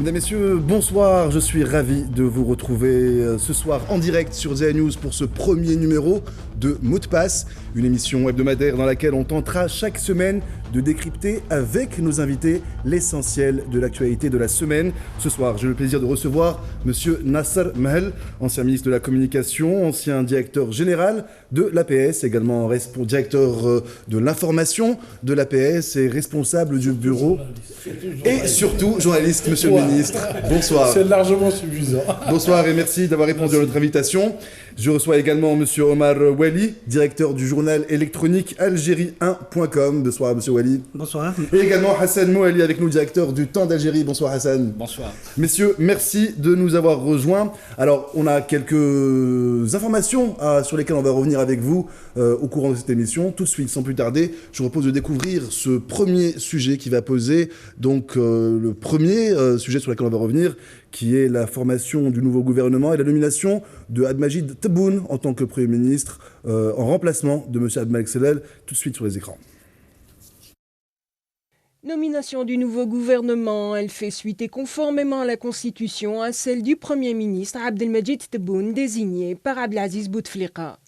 Mesdames, Messieurs, bonsoir. Je suis ravi de vous retrouver ce soir en direct sur ZA News pour ce premier numéro de Mot de Passe, une émission hebdomadaire dans laquelle on tentera chaque semaine de décrypter avec nos invités l'essentiel de l'actualité de la semaine. Ce soir, j'ai le plaisir de recevoir Monsieur Nasser Mahel, ancien ministre de la Communication, ancien directeur général de l'APS, également directeur de l'information de l'APS et responsable du bureau et surtout journaliste, Monsieur le ministre. Bonsoir. C'est largement suffisant. Bonsoir et merci d'avoir répondu à notre invitation. Je reçois également Monsieur Omar Wali, directeur du journal électronique Algérie1.com. Bonsoir Monsieur Wali. Bonsoir. Et également Hassan Mouali avec nous, directeur du Temps d'Algérie. Bonsoir Hassan. Bonsoir. Messieurs, merci de nous avoir rejoints. Alors, on a quelques informations sur lesquelles on va revenir avec vous au courant de cette émission. Tout de suite, sans plus tarder, je vous propose de découvrir ce premier sujet qui va poser, donc le premier sujet sur lequel on va revenir, qui est la formation du nouveau gouvernement et la nomination de Abdelmajid Tebboune en tant que Premier ministre en remplacement de M. Abdelmalek Sellel, tout de suite sur les écrans. Nomination du nouveau gouvernement, elle fait suite et conformément à la Constitution à celle du Premier ministre Abdelmajid Tebboune désigné par Abdelaziz Bouteflika.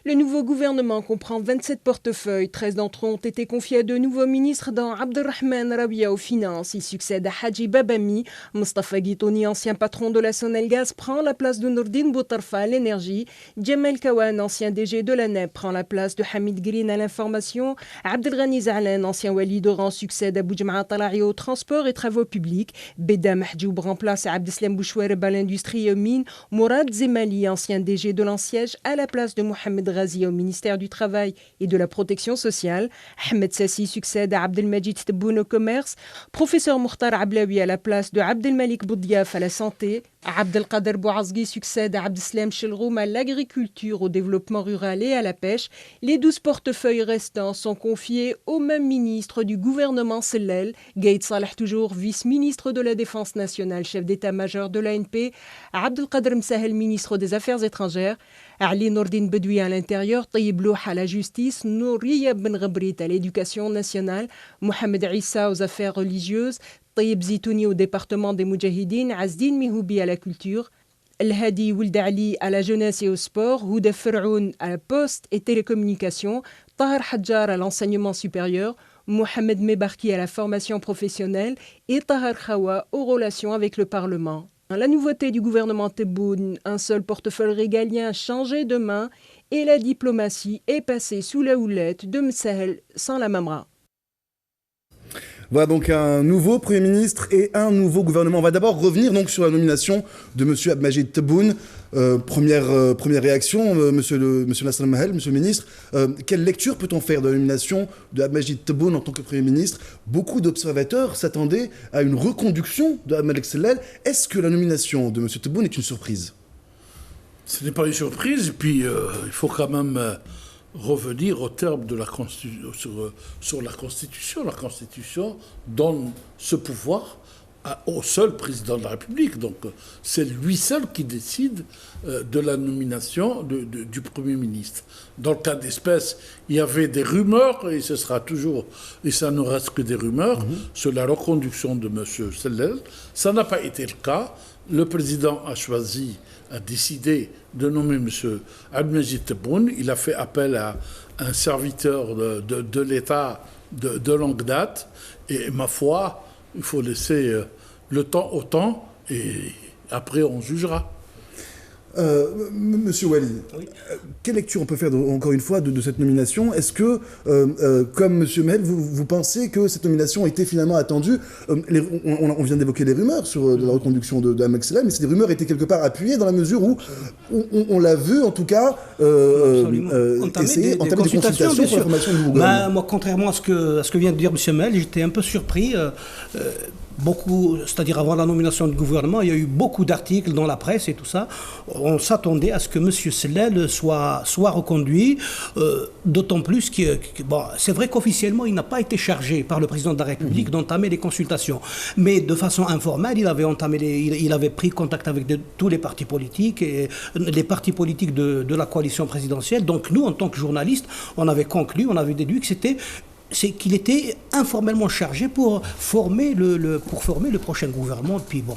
Le nouveau gouvernement comprend 27 portefeuilles. 13 d'entre eux ont été confiés à de nouveaux ministres dont Abdelrahman Rabia aux finances. Il succède à Hadji Babami. Mustafa Guitouni, ancien patron de la Sonelgaz, prend la place de Nourdine Boutarfa à l'énergie. Djamel Kawan, ancien DG de la NEP, prend la place de Hamid Green à l'information. Abdelghani Zahlan, ancien wali d'Oran, succède à Boudjma Talahi aux transports et travaux publics. Beda Mahjoub remplace Abdeslam Bouchouareb à l'industrie et aux mines. Mourad Zemali, ancien DG de l'Anciège, à la place de Mohamed Ghazi au ministère du Travail et de la Protection sociale. Ahmed Sassi succède à Abdelmajid Tebboune au commerce. Professeur Mokhtar Ablaoui à la place de Abdelmalik Boudiaf à la santé. Abdelkader Bouazghi succède à Abdeslam Chelroum à l'agriculture, au développement rural et à la pêche. Les 12 portefeuilles restants sont confiés au même ministre du gouvernement Sellel. Gaïd Salah toujours vice-ministre de la Défense nationale, chef d'état-major de l'ANP. Abdelkader Msahel, ministre des Affaires étrangères. Ali Nourdine Bedoui à l'intérieur, Tayyib Louh à la justice, Nouriya Ben Ghabrit à l'éducation nationale, Mohamed Issa aux affaires religieuses, Tayyib Zitouni au département des Moudjahidines, Azdine Mihoubi à la culture, El Hadi Ould Ali à la jeunesse et au sport, Houda Ferroun à la poste et télécommunications, Tahar Hadjar à l'enseignement supérieur, Mohamed Mebarki à la formation professionnelle et Tahar Khawa aux relations avec le Parlement. La nouveauté du gouvernement Tebboune, un seul portefeuille régalien changé de main et la diplomatie est passée sous la houlette de Msahel sans la Mamra. Voilà donc un nouveau Premier ministre et un nouveau gouvernement. On va d'abord revenir donc sur la nomination de M. Abdelmajid Tebboune. Première réaction, monsieur Nasser Mahel, Monsieur le ministre. Quelle lecture peut-on faire de la nomination de Abdelmajid Tebboune en tant que Premier ministre? Beaucoup d'observateurs s'attendaient à une reconduction de Abdelmalek Sellel. Est-ce que la nomination de M. Tebboune est une surprise? Ce n'est pas une surprise, et puis il faut quand même revenir au terme de la sur la Constitution. La Constitution donne ce pouvoir au seul président de la République. Donc c'est lui seul qui décide de la nomination du Premier ministre. Dans le cas d'espèce, il y avait des rumeurs, et ce sera toujours, et ça ne reste que des rumeurs, sur la reconduction de M. Sellel. Ça n'a pas été le cas. Le président a décidé de nommer M. Abdelmajid Tebboune. Il a fait appel à un serviteur de l'État de longue date. Et ma foi, il faut laisser le temps au temps et après on jugera. Monsieur Wali, oui. Quelle lecture on peut faire encore une fois de cette nomination? Est-ce que, comme Monsieur Mahel, vous pensez que cette nomination était finalement attendue? On vient d'évoquer les rumeurs sur la reconduction d'Abdelmalek Sellel, mais ces rumeurs étaient quelque part appuyées dans la mesure où on l'a vu en tout cas essayer entamer des consultations sur la formation du gouvernement. Moi, contrairement à ce que vient de dire Monsieur Mahel, j'étais un peu surpris. C'est-à-dire avant la nomination du gouvernement, il y a eu beaucoup d'articles dans la presse et tout ça. On s'attendait à ce que M. Sellel soit reconduit, d'autant plus que c'est vrai qu'officiellement, il n'a pas été chargé par le président de la République d'entamer les consultations. Mais de façon informelle, il avait pris contact avec tous les partis politiques et les partis politiques de la coalition présidentielle. Donc nous, en tant que journalistes, on avait conclu, on avait déduit que c'était c'est qu'il était informellement chargé pour former le prochain gouvernement. Puis bon,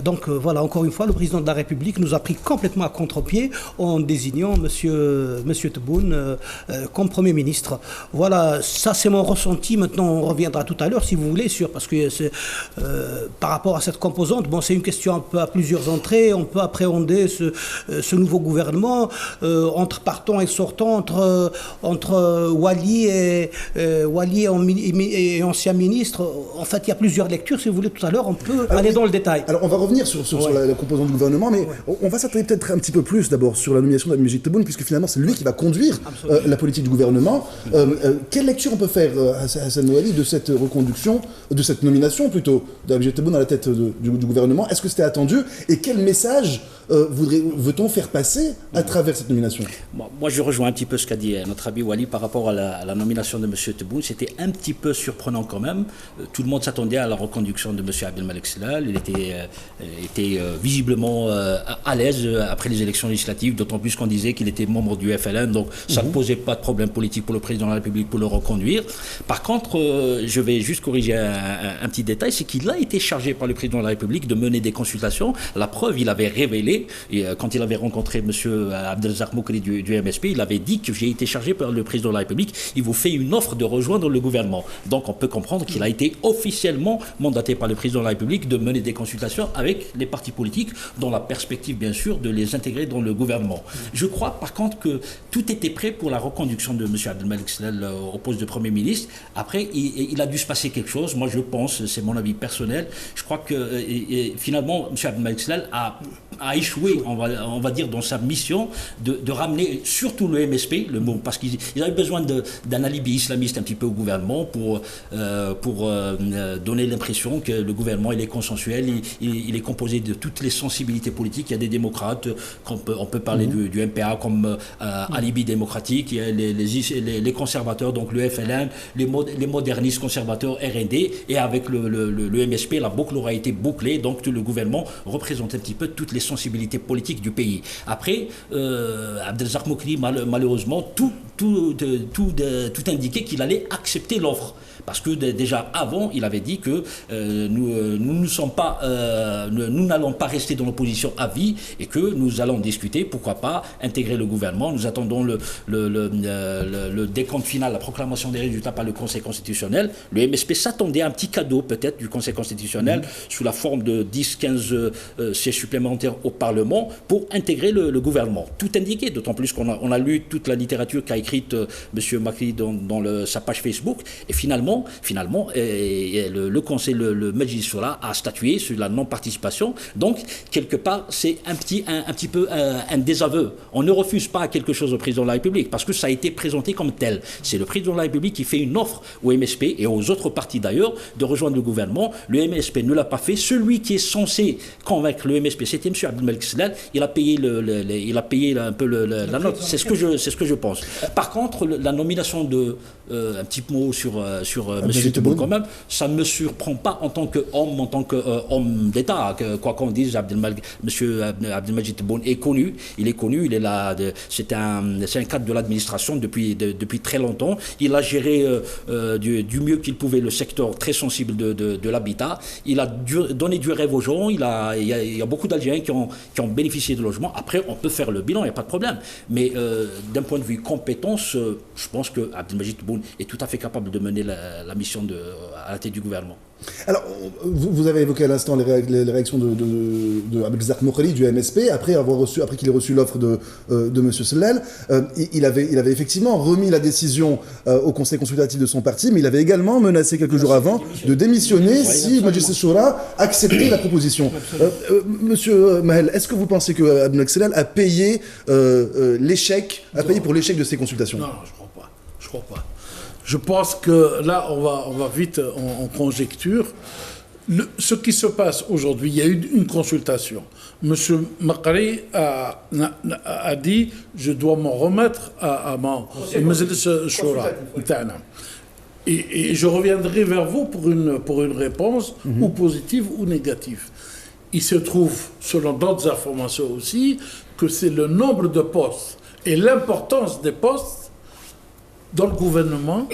donc voilà, encore une fois, le président de la République nous a pris complètement à contre-pied en désignant Monsieur Tebboune comme Premier ministre. Voilà, ça c'est mon ressenti. Maintenant, on reviendra tout à l'heure, si vous voulez, parce que par rapport à cette composante, bon, c'est une question un peu à plusieurs entrées. On peut appréhender ce nouveau gouvernement entre partants et sortants, entre Wali et ancien ministre. En fait, il y a plusieurs lectures. Si vous voulez, tout à l'heure, on peut aller dans le détail. Alors, on va revenir sur la composante du gouvernement, mais on va s'attarder peut-être un petit peu plus d'abord sur la nomination d'Abdelmajid Tebboune, puisque finalement, c'est lui qui va conduire la politique du gouvernement. Quelle lecture on peut faire, Hassan Moali, de cette reconduction, de cette nomination plutôt, d'Abdelmajid Tebboune à la tête du gouvernement? Est-ce que c'était attendu? Et quel message veut-on faire passer à travers cette nomination? Moi, je rejoins un petit peu ce qu'a dit notre ami Wali par rapport à la nomination de M. Tebboune. C'était un petit peu surprenant quand même. Tout le monde s'attendait à la reconduction de M. Abdelmalek Sellal. Il était visiblement à l'aise après les élections législatives, d'autant plus qu'on disait qu'il était membre du FLN, donc ça ne posait pas de problème politique pour le président de la République pour le reconduire. Par contre, je vais juste corriger un petit détail, c'est qu'il a été chargé par le président de la République de mener des consultations. La preuve, il avait révélé, et quand il avait rencontré M. Abdelrazak Moukri du MSP, il avait dit que j'ai été chargé par le président de la République, il vous fait une offre de rejoindre le gouvernement. Donc on peut comprendre qu'il a été officiellement mandaté par le président de la République de mener des consultations avec les partis politiques dans la perspective bien sûr de les intégrer dans le gouvernement. Je crois par contre que tout était prêt pour la reconduction de M. Abdelmalek Sellal au poste de Premier ministre. Après, il a dû se passer quelque chose. Moi je pense, c'est mon avis personnel, je crois que finalement M. Abdelmalek Sellal a échoué, on va dire, dans sa mission de ramener surtout le MSP, parce qu'ils avaient besoin d'un alibi islamiste un petit peu au gouvernement pour donner l'impression que le gouvernement il est consensuel, il est composé de toutes les sensibilités politiques. Il y a des démocrates, on peut parler du MPA comme alibi démocratique, il y a les conservateurs, donc le FLN, les modernistes conservateurs RND, et avec le MSP, la boucle aura été bouclée, donc tout le gouvernement représente un petit peu toutes les sensibilités politiques du pays. Après, Abdelrazak Moukri, malheureusement, tout indiquait qu'il allait accepter l'offre. Parce que déjà avant, il avait dit que nous n'allons pas rester dans l'opposition à vie et que nous allons discuter, pourquoi pas, intégrer le gouvernement. Nous attendons le décompte final, la proclamation des résultats par le Conseil constitutionnel. Le MSP s'attendait à un petit cadeau peut-être du Conseil constitutionnel sous la forme de 10-15 sièges supplémentaires au Parlement pour intégrer le gouvernement. Tout indiqué, d'autant plus qu'on a lu toute la littérature qu'a écrite M. Makri dans sa page Facebook, et finalement, le Conseil, le Majlis Shura a statué sur la non-participation. Donc, quelque part, c'est un petit peu un désaveu. On ne refuse pas quelque chose au président de la République parce que ça a été présenté comme tel. C'est le président de la République qui fait une offre au MSP et aux autres partis d'ailleurs de rejoindre le gouvernement. Le MSP ne l'a pas fait. Celui qui est censé convaincre le MSP, c'était M. Abdelmalek Sellal. Il a payé un peu la note. C'est ce que je pense. Par contre, la nomination de un petit mot sur M. Tebboune quand même, ça ne me surprend pas en tant qu'homme d'État. Quoi qu'on dise, M. Abdelmajid Tebboune est connu. Il est connu, il est là. C'est un cadre de l'administration depuis très longtemps. Il a géré du mieux qu'il pouvait le secteur très sensible de l'habitat. Il a donné du rêve aux gens. Il y a beaucoup d'Algériens qui ont bénéficié de logements. Après, on peut faire le bilan, il n'y a pas de problème. Mais d'un point de vue compétence, je pense que Abdelmajid Tebboune est tout à fait capable de mener la mission à la tête du gouvernement. Alors, vous avez évoqué à l'instant les réactions de Abdelrazak Moukri du MSP, après qu'il ait reçu l'offre de M. Sellal. Il avait effectivement remis la décision au Conseil consultatif de son parti, mais il avait également menacé quelques jours avant de démissionner si Majlis Shura acceptait la proposition. Monsieur Mahel, est-ce que vous pensez que Abdelmalek Sellal a payé pour l'échec de ces consultations? Non, je crois pas. Je pense que là, on va vite en conjecture. Ce qui se passe aujourd'hui, il y a eu une consultation. M. Makri a dit « je dois m'en remettre à mon Majlis Shura ». Et je reviendrai vers vous pour une réponse ou positive ou négative. Il se trouve, selon d'autres informations aussi, que c'est le nombre de postes et l'importance des postes dans le gouvernement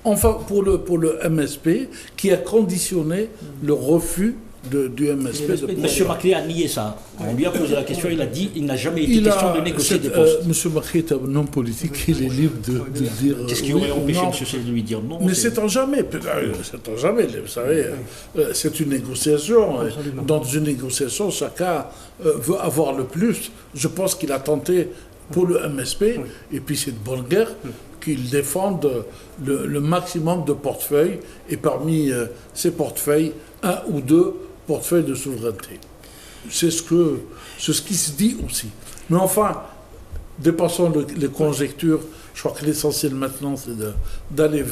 Enfin, pour le MSP, qui a conditionné le refus du MSP. Monsieur Macri a nié ça. On lui a posé la question, il a dit il n'a jamais été question de négocier des postes. Monsieur Macri est un homme politique, il est libre de dire. Qu'est-ce qui aurait empêché M. Sall de lui dire non? Mais c'est en jamais. C'est en jamais. Vous savez, c'est une négociation. Dans une négociation, chacun veut avoir le plus. Je pense qu'il a tenté pour le MSP, et puis c'est de bonne guerre qu'ils défendent le maximum de portefeuilles, et parmi ces portefeuilles, un ou deux portefeuilles de souveraineté. C'est ce qui se dit aussi. Mais enfin, dépassons les conjectures, je crois que l'essentiel maintenant, c'est d'aller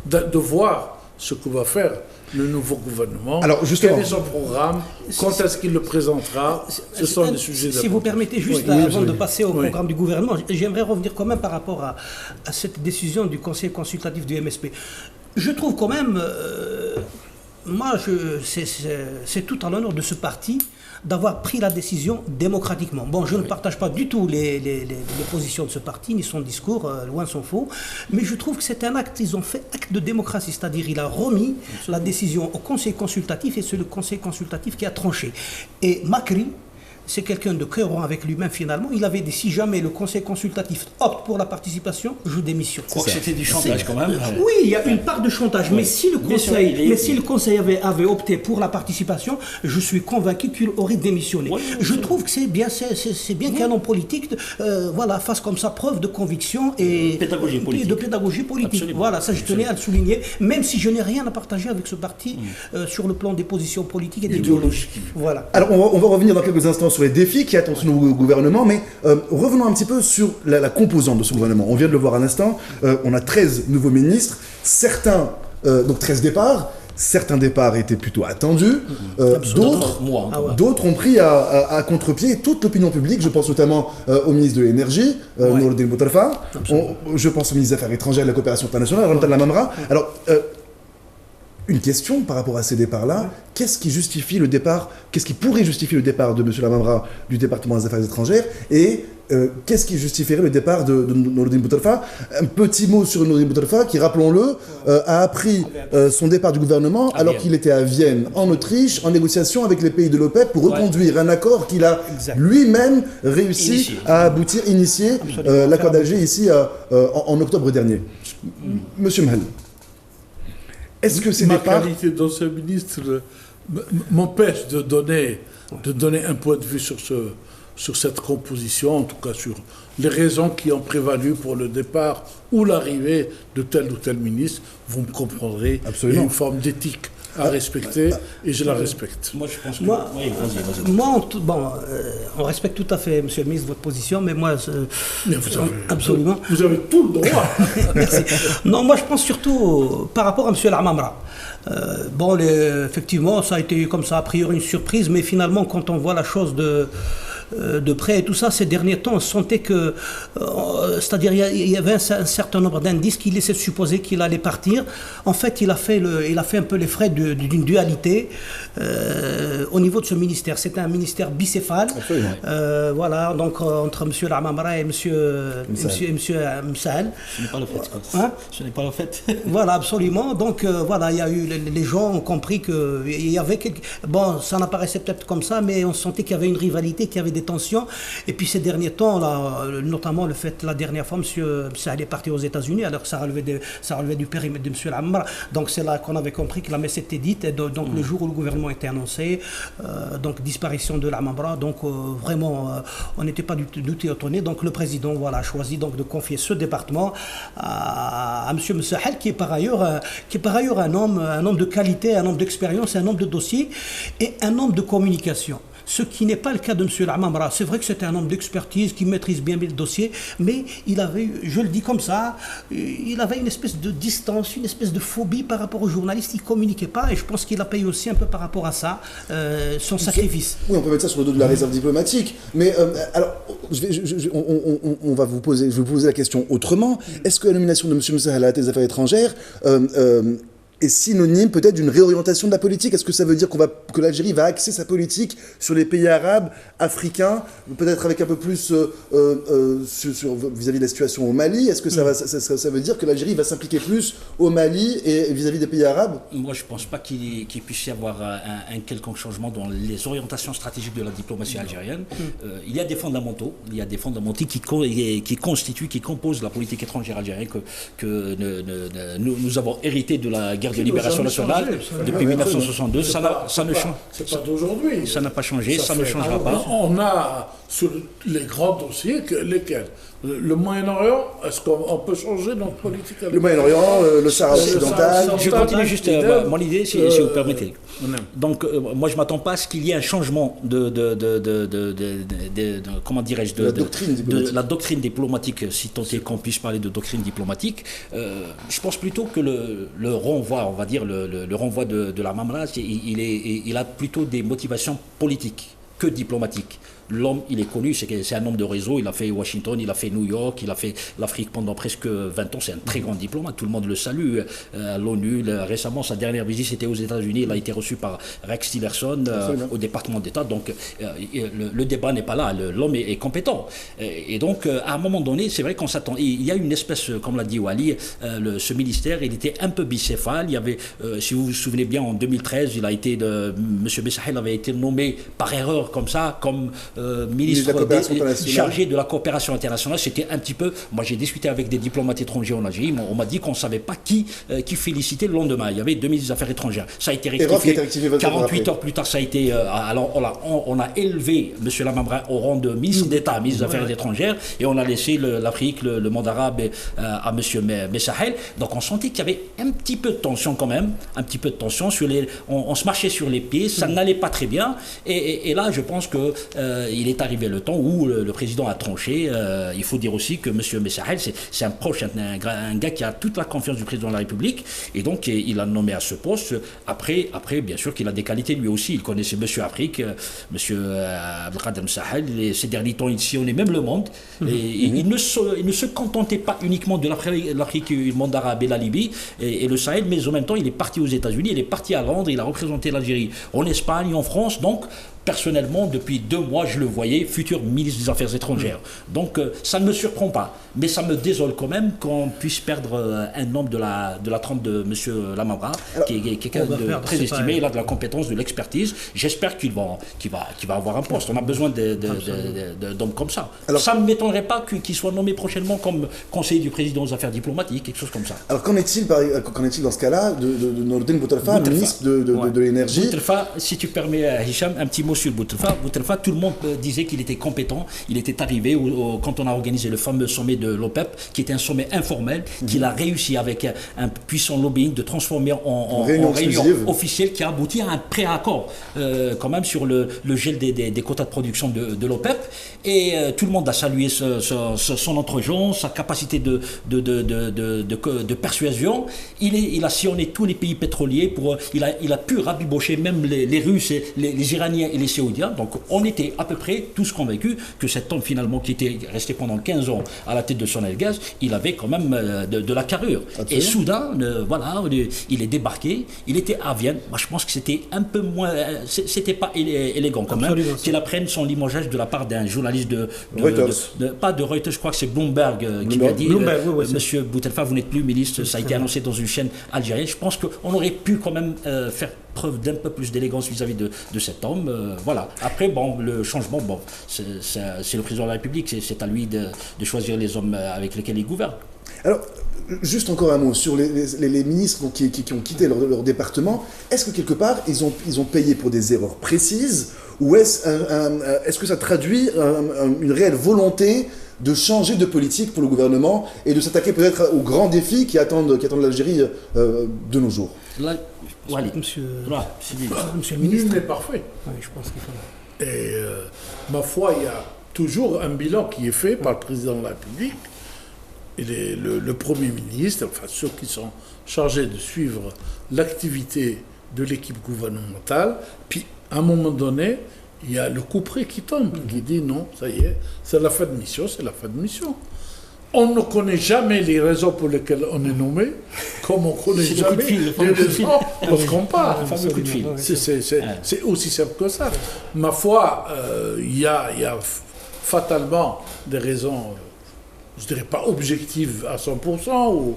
de voir ce que va faire le nouveau gouvernement. Alors, justement, quel est son programme, quand est-ce qu'il le présentera, ce sont des sujets Si vous permettez, juste avant de passer au programme du gouvernement, j'aimerais revenir quand même par rapport à cette décision du Conseil consultatif du MSP. Je trouve quand même, c'est tout à l'honneur de ce parti d'avoir pris la décision démocratiquement. Bon, je ne partage pas du tout les positions de ce parti, ni son discours, loin s'en faut, mais je trouve que c'est un acte, ils ont fait acte de démocratie, c'est-à-dire il a remis la décision au Conseil consultatif et c'est le Conseil consultatif qui a tranché. Et Macri, c'est quelqu'un de cohérent avec lui-même finalement. Il avait dit si jamais le Conseil consultatif opte pour la participation, je démissionne. Je crois que c'était du chantage quand même. Oui, il y a une part de chantage, mais si le Conseil avait opté pour la participation, je suis convaincu qu'il aurait démissionné. Je trouve que c'est bien qu'un homme politique fasse comme ça preuve de conviction et de pédagogie politique. Absolument. Voilà, ça je tenais à le souligner, même si je n'ai rien à partager avec ce parti sur le plan des positions politiques et d'idéologie. Voilà. Alors on va revenir dans quelques instants sur les défis qui attendent ce nouveau gouvernement, mais revenons un petit peu sur la composante de ce gouvernement. On vient de le voir à l'instant, on a 13 nouveaux ministres, donc 13 départs. Certains départs étaient plutôt attendus, d'autres ont pris à contre-pied toute l'opinion publique. Je pense notamment au ministre de l'Énergie, Nourdine Boutalfa, je pense au ministre des Affaires étrangères et de la coopération internationale, Ramtan Lamamra. Alors, une question par rapport à ces départs-là, qu'est-ce qui pourrait justifier le départ de M. Lamamra du département des Affaires étrangères et qu'est-ce qui justifierait le départ de Nourdine Boutalfa? Un petit mot sur Nourdine Boutalfa qui, rappelons-le, a appris son départ du gouvernement alors qu'il était à Vienne, en Autriche, en négociation avec les pays de l'OPEP pour reconduire un accord qu'il a lui-même réussi à aboutir, initier l'accord d'Alger ici en octobre dernier. Monsieur Mhal. Est-ce que ces départs... Ma qualité d'ancien ministre m'empêche de donner un point de vue sur cette composition, en tout cas sur les raisons qui ont prévalu pour le départ ou l'arrivée de tel ou tel ministre. Vous me comprendrez, il y a une forme d'éthique à respecter et je la respecte. Moi, je pense que... on respecte tout à fait, monsieur le ministre, votre position, mais moi... absolument. Vous avez tout le droit. Merci. Non, moi, je pense surtout par rapport à monsieur Lamamra. Effectivement, ça a été comme ça, a priori une surprise, mais finalement, quand on voit la chose de près et tout ça, ces derniers temps, on sentait que, c'est-à-dire il y avait un certain nombre d'indices qui laissaient supposer qu'il allait partir. En fait, il a fait un peu les frais d'une dualité au niveau de ce ministère. C'était un ministère bicéphale. Voilà, donc entre M. Lamamra et M. Msahel. Ce n'est pas le fait. Ce n'est pas le fait. Voilà, absolument. Donc voilà, il y a eu, les gens ont compris qu'il y avait ça n'apparaissait peut-être comme ça, mais on sentait qu'il y avait une rivalité, qu'il y avait des tensions. Et puis ces derniers temps, là, notamment le fait, la dernière fois, M. Msahel est parti aux États-Unis, alors que ça relevait du périmètre de M. Lamamra. Donc c'est là qu'on avait compris que la messe était dite. Et donc le jour où le gouvernement était annoncé, donc disparition de Lamamra, donc vraiment, on n'était pas du tout étonné. Donc le président, a choisi donc de confier ce département à M. Msahel, qui est par ailleurs un homme de qualité, un homme d'expérience, un homme de dossier et un homme de communication. Ce qui n'est pas le cas de M. Lamamra. C'est vrai que c'était un homme d'expertise qui maîtrise bien le dossier, mais il avait, je le dis comme ça, il avait une espèce de distance, une espèce de phobie par rapport aux journalistes. Il ne communiquait pas et je pense qu'il a payé aussi un peu par rapport à ça son sacrifice. Oui, on peut mettre ça sur le dos de la réserve diplomatique. Mais alors, je vais vous poser la question autrement. Est-ce que la nomination de M. Msahel à la tête des Affaires étrangères est synonyme peut-être d'une réorientation de la politique. Est-ce que ça veut dire que l'Algérie va axer sa politique sur les pays arabes, africains, peut-être avec un peu plus vis-à-vis de la situation au Mali? Est-ce que ça veut dire que l'Algérie va s'impliquer plus au Mali et vis-à-vis des pays arabes? Moi, je ne pense pas qu'il puisse y avoir un quelconque changement dans les orientations stratégiques de la diplomatie algérienne. Il y a des fondamentaux, qui composent la politique étrangère algérienne que nous avons hérité de la guerre de libération nationale depuis 1962. Ça ne change. C'est pas d'aujourd'hui. Ça n'a pas changé, ça ne changera pas. On a sur les grands dossiers, lesquels? Le Moyen-Orient, est-ce qu'on peut changer notre politique avec le Moyen-Orient, le Sahara occidental? Je continue juste mon idée, si vous permettez. Donc, moi, je ne m'attends pas à ce qu'il y ait un changement comment dirais-je, de la doctrine diplomatique, si tant est qu'on puisse parler de doctrine diplomatique. Je pense plutôt que le renvoi, on va dire, le renvoi de la Mamra, il a plutôt des motivations politiques que diplomatiques. L'homme, il est connu, c'est un homme de réseau, il a fait Washington, il a fait New York, il a fait l'Afrique pendant presque 20 ans, c'est un très grand diplomate, tout le monde le salue à l'ONU. Récemment, sa dernière visite, c'était aux États-Unis, il a été reçu par Rex Tillerson au département d'État, donc le débat n'est pas là, l'homme est compétent. Et donc, à un moment donné, c'est vrai qu'on s'attend, il y a une espèce, comme l'a dit Wali, ce ministère, il était un peu bicéphale, il y avait, si vous vous souvenez bien, en 2013, M. Bessahel avait été nommé par erreur comme ça, comme ministre chargé de la coopération internationale. C'était un petit peu... Moi, j'ai discuté avec des diplomates étrangers en Algérie. On m'a dit qu'on ne savait pas qui féliciter le lendemain. Il y avait deux ministres des Affaires étrangères. Ça a été rectifié. 48 heures plus tard, ça a été... alors, on a élevé M. Lamamra au rang de ministre d'État, ministre des Affaires étrangères, et on a laissé l'Afrique, le monde arabe à M. Bessahel. Donc, on sentait qu'il y avait un petit peu de tension quand même. Un petit peu de tension. On se marchait sur les pieds. Ça n'allait pas très bien. Et là, je pense que... il est arrivé le temps où le président a tranché. Il faut dire aussi que M. Bessahel, c'est un proche, un gars qui a toute la confiance du président de la République, et donc il a nommé à ce poste. Après bien sûr qu'il a des qualités lui aussi. Il connaissait M. Afrique, M. Abdelkader Sahel. Ces derniers temps, il sillonnait même le monde. Et il ne se contentait pas uniquement de l'Afrique, le monde arabe et la Libye et le Sahel, mais en même temps, il est parti aux États-Unis, il est parti à Londres, il a représenté l'Algérie en Espagne, en France. Donc, personnellement, depuis 2 mois, je le voyais, futur ministre des Affaires étrangères. Donc, ça ne me surprend pas. Mais ça me désole quand même qu'on puisse perdre un homme de la trempe de M. Lamamra, qui est quelqu'un de très estimé. Il a de la compétence, de l'expertise. J'espère qu'il va avoir un poste. On a besoin d'hommes comme ça. Alors, ça ne m'étonnerait pas qu'il soit nommé prochainement comme conseiller du président aux affaires diplomatiques, quelque chose comme ça. Alors, qu'en est-il dans ce cas-là de Nordine Boutelfa, ministre de l'énergie? Boutelfa, si tu permets, Hicham, un petit mot sur Boutelfa. Boutelfa, tout le monde disait qu'il était compétent. Il était arrivé quand on a organisé le fameux sommet de l'OPEP, qui était un sommet informel, qu'il a réussi avec un puissant lobbying de transformer en réunion officielle, qui a abouti à un préaccord quand même sur le gel des quotas de production de l'OPEP. Et tout le monde a salué son entre-gens, sa capacité de persuasion. Il a sillonné tous les pays pétroliers. Il a pu rabibocher même les Russes, les Iraniens et les Saoudiens. Donc on était à peu près tous convaincus que cet homme finalement qui était resté pendant 15 ans à la tête de Sonelgaz, il avait quand même de la carrure. Absolument. Et soudain, voilà, il est débarqué, il était à Vienne. Moi je pense que c'était un peu moins, c'était pas élégant quand même, qu'il apprenne son limogeage de la part d'un journaliste pas de Reuters, je crois que c'est Bloomberg qui lui a dit Monsieur Boutelfa, vous n'êtes plus ministre, ça a été annoncé dans une chaîne algérienne. Je pense qu'on aurait pu quand même faire preuve d'un peu plus d'élégance vis-à-vis de cet homme. Voilà. Après, le changement, c'est le président de la République, c'est à lui de choisir les hommes avec lesquels il gouverne. Alors, juste encore un mot sur les ministres qui ont quitté leur département. Est-ce que quelque part, ils ont payé pour des erreurs précises, ou est-ce que ça traduit une réelle volonté de changer de politique pour le gouvernement et de s'attaquer peut-être aux grands défis qui attendent l'Algérie de nos jours? Monsieur le ministre. Nul n'est parfait. Oui, je pense qu'il faut. Et ma foi, il y a toujours un bilan qui est fait par le président de la République et le Premier ministre, enfin ceux qui sont chargés de suivre l'activité de l'équipe gouvernementale. Puis, à un moment donné, il y a le couperet qui tombe, qui dit non, ça y est, c'est la fin de mission, c'est la fin de mission. On ne connaît jamais les raisons pour lesquelles on est nommé, comme on ne connaît jamais les raisons lorsqu'on part. C'est aussi simple que ça. Ma foi, il y a fatalement des raisons, je ne dirais pas objectives à 100%,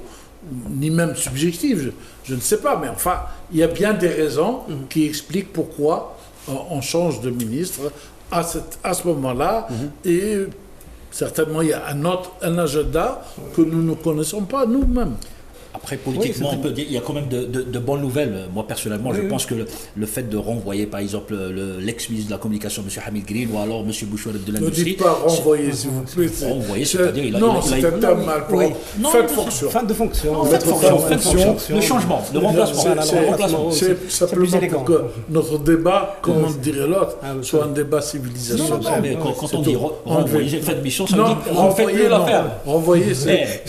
ni même subjectives, je ne sais pas, mais enfin, il y a bien des raisons qui expliquent pourquoi on change de ministre à ce moment-là, et certainement il y a un agenda que nous ne connaissons pas nous-mêmes. Après, politiquement, on peut dire qu'il y a quand même de bonnes nouvelles. Moi, personnellement, je pense que le fait de renvoyer, par exemple, l'ex-ministre de la Communication, M. Hamid Green, ou alors M. Bouchouet de l'Industrie... Ne dites pas renvoyer, s'il vous plaît. Renvoyer, c'est-à-dire... c'est un terme mal pour... Fin de fonction. Fin de fonction. Fin de fonction. Le changement, le remplacement. C'est simplement pour que notre débat, comme on dirait l'autre, soit un débat civilisationnel. Non, mais quand on dit renvoyer, fin de mission, ça veut dire on ne fait plus l'affaire. Renvoyer, c'est...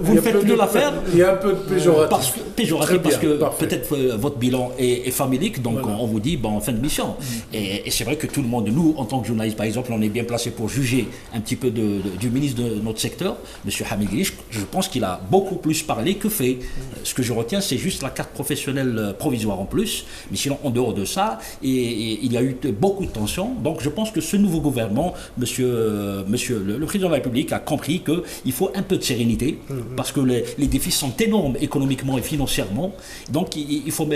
Vous ne faites plus l'affaire. Il y a un peu de péjoratif. Péjoratif parce que peut-être votre bilan est familique, donc on vous dit en fin de mission. Et c'est vrai que tout le monde, nous, en tant que journalistes, par exemple, on est bien placé pour juger un petit peu du ministre de notre secteur, M. Hamid Green. Je pense qu'il a beaucoup plus parlé que fait. Ce que je retiens, c'est juste la carte professionnelle provisoire en plus. Mais sinon, en dehors de ça, il y a eu beaucoup de tensions. Donc je pense que ce nouveau gouvernement, le président de la République a compris qu'il faut un peu de sérénité parce que les défis sont énormes économiquement et financièrement. Donc il faut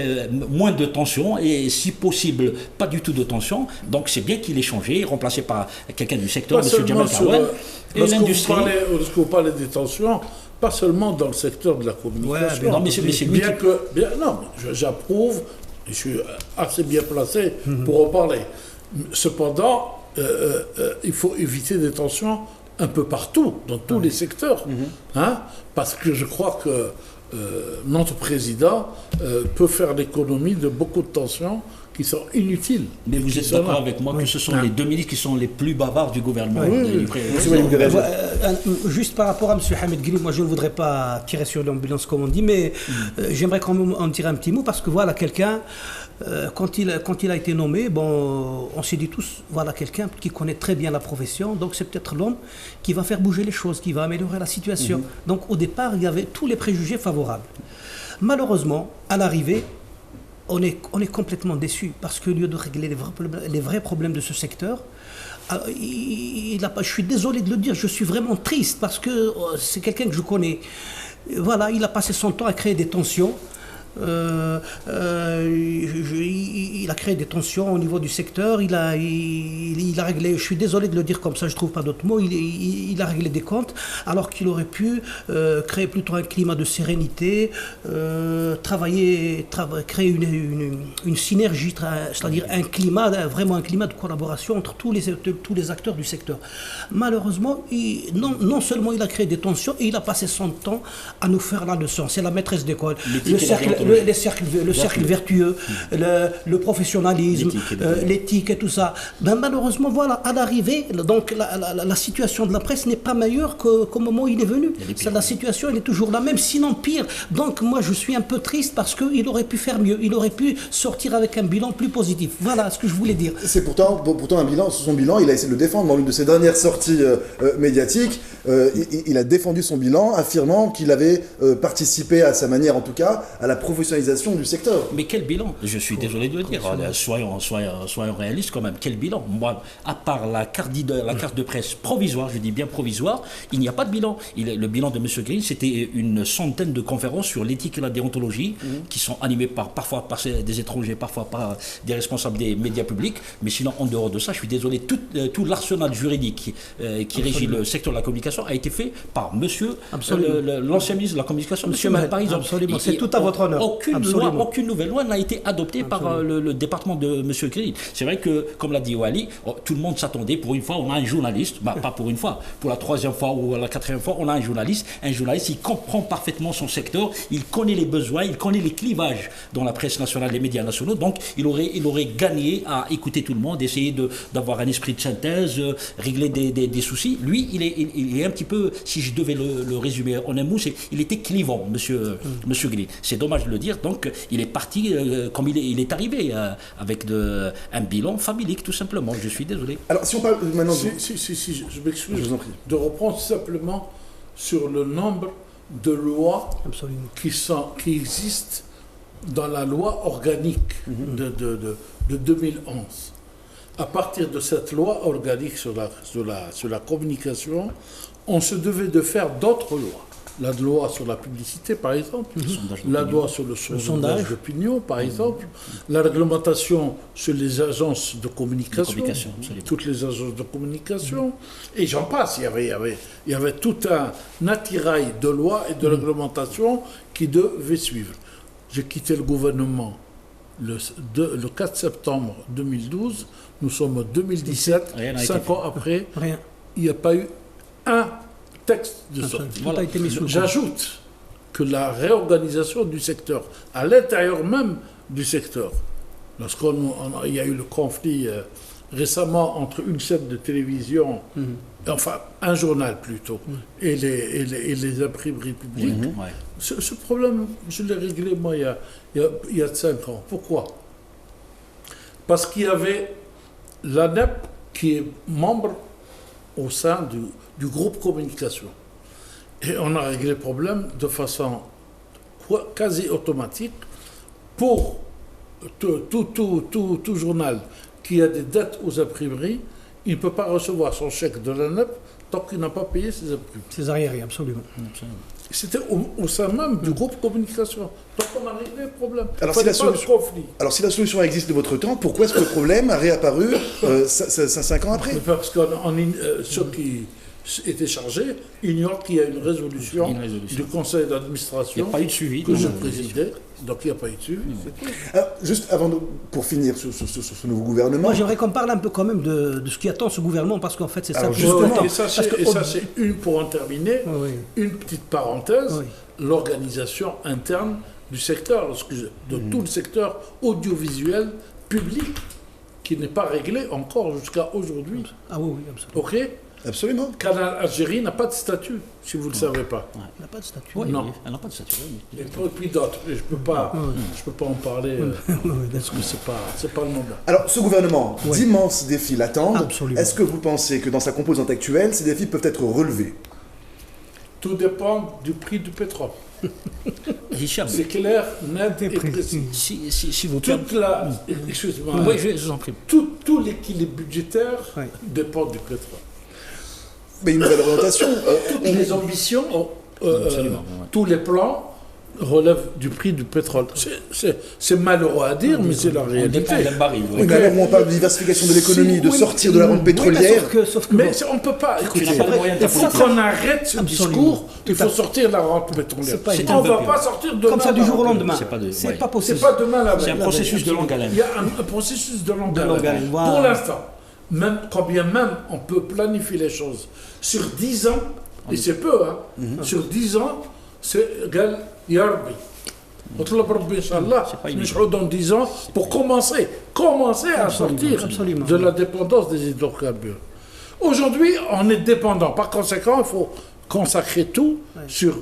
moins de tension et si possible pas du tout de tension. Donc c'est bien qu'il ait changé, remplacé par quelqu'un du secteur, M. Jamal Karouane. Et l'industrie. Lorsque vous parlez des tensions, pas seulement dans le secteur de la communication. Non, mais c'est lui j'approuve, je suis assez bien placé pour en parler. Cependant, il faut éviter des tensions un peu partout, dans tous les secteurs. Parce que je crois que notre président peut faire l'économie de beaucoup de tensions qui sont inutiles. Mais vous êtes d'accord avec moi que ce sont les deux ministres qui sont les plus bavards du gouvernement. Juste par rapport à M. Hamid Green, moi je ne voudrais pas tirer sur l'ambulance comme on dit, mais j'aimerais quand même en dire un petit mot parce que voilà quelqu'un, quand il a été nommé, on s'est dit tous, voilà quelqu'un qui connaît très bien la profession, donc c'est peut-être l'homme qui va faire bouger les choses, qui va améliorer la situation. Donc au départ, il y avait tous les préjugés favorables. Malheureusement, à l'arrivée, on est complètement déçu parce qu'au lieu de régler les vrais problèmes de ce secteur, je suis désolé de le dire, je suis vraiment triste parce que c'est quelqu'un que je connais. Voilà, il a passé son temps à créer des tensions. Il a créé des tensions au niveau du secteur, il a réglé, je suis désolé de le dire comme ça, je trouve pas d'autres mots, il a réglé des comptes alors qu'il aurait pu créer plutôt un climat de sérénité, créer une synergie, c'est-à-dire vraiment un climat de collaboration entre tous les acteurs du secteur. Malheureusement, non seulement il a créé des tensions, et il a passé son temps à nous faire la leçon, c'est la maîtresse d'école. Le cercle vertueux, le professionnalisme, l'éthique et tout ça. Malheureusement, voilà, à l'arrivée, donc la situation de la presse n'est pas meilleure qu'au moment où il est venu. La situation, elle est toujours la même, sinon pire. Donc moi, je suis un peu triste parce qu'il aurait pu faire mieux. Il aurait pu sortir avec un bilan plus positif. Voilà ce que je voulais dire. C'est pourtant un bilan, son bilan, il a essayé de le défendre. Dans l'une de ses dernières sorties médiatiques, il a défendu son bilan, affirmant qu'il avait participé, à sa manière en tout cas, à la professionnalisation du secteur. Mais quel bilan? Je suis désolé de le dire. Soyons réalistes quand même. Quel bilan? Moi, à part la carte de presse provisoire, je dis bien provisoire, il n'y a pas de bilan. Le bilan de M. Green, c'était une centaine de conférences sur l'éthique et la déontologie qui sont animées parfois par des étrangers, parfois par des responsables des médias publics. Mais sinon, en dehors de ça, je suis désolé, tout l'arsenal juridique qui régit le secteur de la communication a été fait par l'ancien ministre de la Communication, M. Maher, par exemple. Absolument, c'est tout à votre honneur. Aucune nouvelle loi n'a été adoptée par le département de M. Green. C'est vrai que, comme l'a dit Wally, tout le monde s'attendait. Pour une fois, on a un journaliste, pas pour une fois, pour la troisième fois ou la quatrième fois, on a un journaliste. Un journaliste, il comprend parfaitement son secteur, il connaît les besoins, il connaît les clivages dans la presse nationale, les médias nationaux. Donc, il aurait gagné à écouter tout le monde, essayer d'avoir un esprit de synthèse, régler des soucis. Lui, il est un petit peu, si je devais le résumer en un mot, il était clivant, Monsieur Green. C'est dommage de le dire. Donc, il est parti comme il est arrivé, avec un bilan familique, tout simplement. Je suis désolé. Alors, si on parle maintenant... Si, je m'excuse de reprendre simplement sur le nombre de lois Absolument. qui existent dans la loi organique de 2011. À partir de cette loi organique sur la communication, on se devait de faire d'autres lois. La loi sur la publicité, par exemple, la loi sur le sondage d'opinion, par exemple, la réglementation sur les agences de communication, toutes les agences de communication, et j'en passe. Il y avait tout un attirail de lois et de réglementations qui devaient suivre. J'ai quitté le gouvernement le 4 septembre 2012, nous sommes en 2017, 5 ans après, il n'y a pas eu un texte de sortie. J'ajoute que la réorganisation du secteur, à l'intérieur même du secteur, lorsqu'il y a eu le conflit récemment entre une chaîne de télévision, enfin un journal plutôt, et les imprimeries publiques, ce problème, je l'ai réglé moi il y a 5 ans. Pourquoi? Parce qu'il y avait l'ANEP qui est membre au sein du groupe communication. Et on a réglé le problème de façon quasi automatique pour tout journal qui a des dettes aux imprimeries, il ne peut pas recevoir son chèque de l'ANEP tant qu'il n'a pas payé ses imprimeries. Ses arriérés, absolument. C'était au sein même du groupe communication. Donc on a réglé le problème. Alors si la solution existe de votre temps, pourquoi est-ce que le problème a réapparu 5 ans après? Parce que ceux qui étaient chargés ignorent qu'il y a une résolution du conseil d'administration. Il n'y a pas eu de suivi. Que je présidais. Donc il n'y a pas eu de suivi. Alors, juste avant pour finir sur ce nouveau gouvernement. Moi j'aimerais qu'on parle un peu quand même de ce qui attend ce gouvernement, parce qu'en fait c'est ça. Justement. Et ça c'est pour en terminer, une petite parenthèse, l'organisation interne du secteur, de tout le secteur audiovisuel public qui n'est pas réglé encore jusqu'à aujourd'hui. Ah oui, absolument. Ok? Absolument. Canal Algérie n'a pas de statut, si vous ne le savez pas. Elle n'a pas de statut. Non. Elle n'a pas de statut. Et puis d'autres. Je ne peux pas en parler parce que c'est pas le moment. Alors, ce gouvernement, d'immenses défis l'attendent. Absolument. Est-ce que vous pensez que dans sa composante actuelle, ces défis peuvent être relevés? Tout dépend du prix du pétrole. Hicham, c'est clair, net et précis. Si vous excusez-moi. Oui, je vous en prie. Tout l'équilibre budgétaire dépend du pétrole. Mais une nouvelle orientation. Toutes les ambitions, tous les plans relèvent du prix du pétrole. C'est malheureux à dire, mais c'est la réalité. Oui, mais alors où on parle de diversification de l'économie, de sortir de la rente pétrolière. Mais on ne peut pas. Écoutez, il faut qu'on arrête ce discours. Il faut sortir de la rente pétrolière. On ne va pas sortir demain. Comme ça du jour au lendemain. C'est pas possible. C'est pas demain la veille. C'est un processus de longue haleine. Il y a un processus de longue haleine. Pour l'instant. Quand bien même on peut planifier les choses sur 10 ans, et c'est peu, sur 10 ans, c'est égal Yarbi. Dans 10 ans, pour commencer à sortir de la dépendance des hydrocarbures. Aujourd'hui, on est dépendant. Par conséquent, il faut consacrer tout sur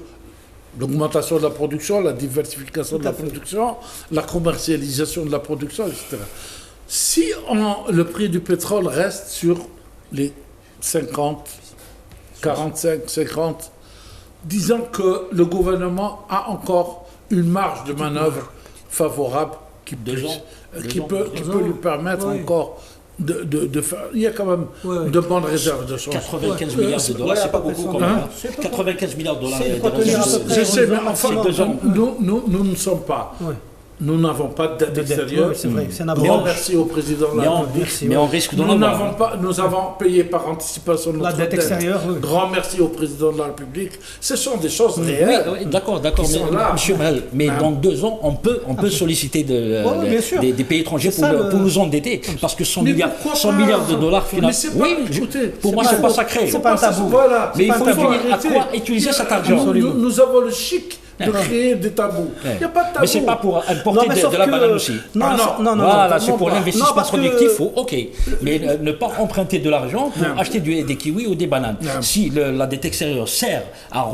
l'augmentation de la production, la diversification de la production, la commercialisation de la production, etc. Si le prix du pétrole reste sur les 50, 45, 50, disons que le gouvernement a encore une marge de manœuvre favorable qui peut lui permettre encore de faire. Il y a quand même de bonnes réserves de change. 95 milliards de dollars, c'est pas beaucoup quand même. 95 milliards de dollars. Je sais, mais enfin, nous ne sommes pas. Nous n'avons pas de dette extérieure. C'est vrai, Grand merci au président de la République. Mais on risque d'en avoir. Nous avons payé par anticipation notre dette extérieure. Grand merci au président de la République. Ce sont des choses réelles. Oui, d'accord. Monsieur Mahal, mais dans 2 ans, on peut solliciter des pays étrangers pour nous endetter. Parce que 100 milliards de dollars finalement. Oui, pour moi, c'est pas sacré. C'est pas un tabou. Mais il faut définir à quoi utiliser cet argent. Nous avons le chic de créer des tabous. Il n'y a pas de tabou. Mais c'est pas pour importer de la banane aussi. Non, voilà, c'est pour l'investissement productif, ok. Mais ne pas emprunter de l'argent pour acheter des kiwis ou des bananes. Si la dette extérieure sert à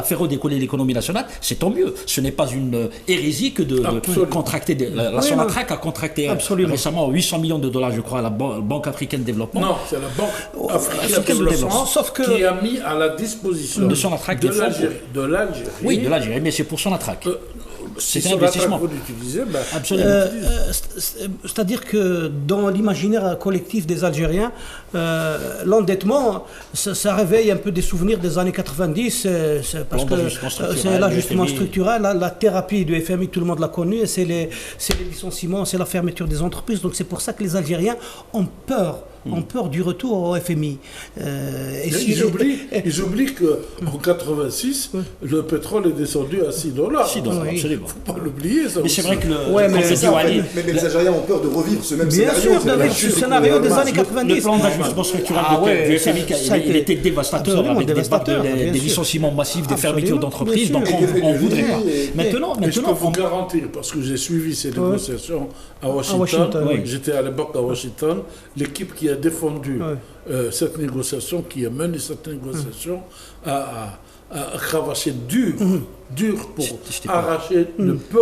faire redécoller l'économie nationale, c'est tant mieux. Ce n'est pas une hérésie que de contracter. La Sonatrach a contracté récemment 800 millions de dollars, je crois, à la Banque africaine de développement. Non, c'est la Banque africaine de développement qui a mis à la disposition de Sonatrach de l'Algérie. Oui, de l'Algérie, mais c'est pour Sonatrach. C'est un investissement. Absolument. C'est-à-dire que dans l'imaginaire collectif des Algériens, l'endettement, ça réveille un peu des souvenirs des années 90, parce que c'est l'ajustement structurel, la thérapie du FMI, tout le monde l'a connu, et c'est les licenciements, c'est la fermeture des entreprises. Donc c'est pour ça que les Algériens ont peur du retour au FMI. Ils oublient qu'en 86, le pétrole est descendu à $6. Absolument. Il ne faut pas l'oublier, ça. Mais c'est vrai que mais les Algériens ont peur de revivre ce même scénario. Bien sûr, de revivre ce scénario des années 90. Le plan d'ajustement structural du FMI, il était dévastateur, avec des licenciements massifs, des fermetures d'entreprises, donc on ne voudrait pas. Maintenant, je peux vous garantir, parce que j'ai suivi ces négociations à Washington, j'étais à l'époque à Washington, l'équipe qui a défendu cette négociation, qui a mené cette négociation, a cravaché dur pour arracher le peu.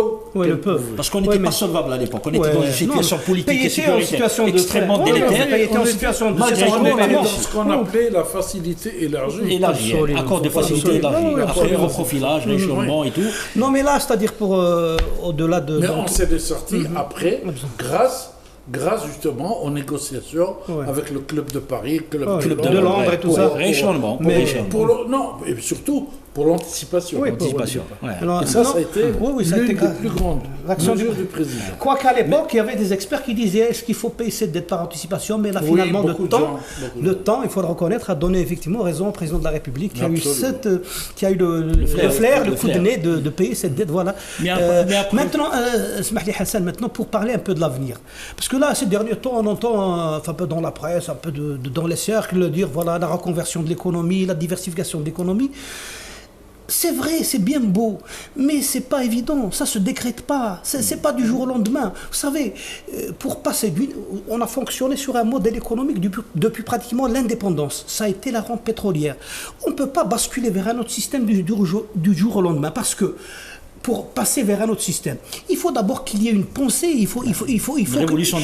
Parce qu'on n'était pas solvable à l'époque. On était dans une situation politique et sécuritaire extrêmement délétère. On était en situation de ce qu'on appelait la facilité élargie. Accord de facilité élargie. Après, reprofilage, rééchelonnement et tout. Non, mais là, c'est-à-dire pour au-delà de... Mais on s'est sorti après, grâce justement aux négociations avec le Club de Paris, le Club de Londres et tout ça. Rééchelonnement. Non, et surtout pour l'anticipation. Et ça a été l'une des plus grandes mesures du président. Quoiqu'à l'époque, il y avait des experts qui disaient est-ce qu'il faut payer cette dette par anticipation, mais là finalement le temps, il faut le reconnaître, a donné effectivement raison au président de la République qui a eu le flair, le coup de nez de payer cette dette. Voilà. Maintenant, Smahli Hassan, pour parler un peu de l'avenir. Parce que là, ces derniers temps, on entend un peu dans la presse, un peu dans les cercles, dire voilà la reconversion de l'économie, la diversification de l'économie. C'est vrai, c'est bien beau, mais c'est pas évident, ça se décrète pas, c'est pas du jour au lendemain. Vous savez, pour passer on a fonctionné sur un modèle économique depuis pratiquement l'indépendance. Ça a été la rente pétrolière. On ne peut pas basculer vers un autre système du jour au lendemain, parce que pour passer vers un autre système, il faut d'abord qu'il y ait une pensée, il faut une révolution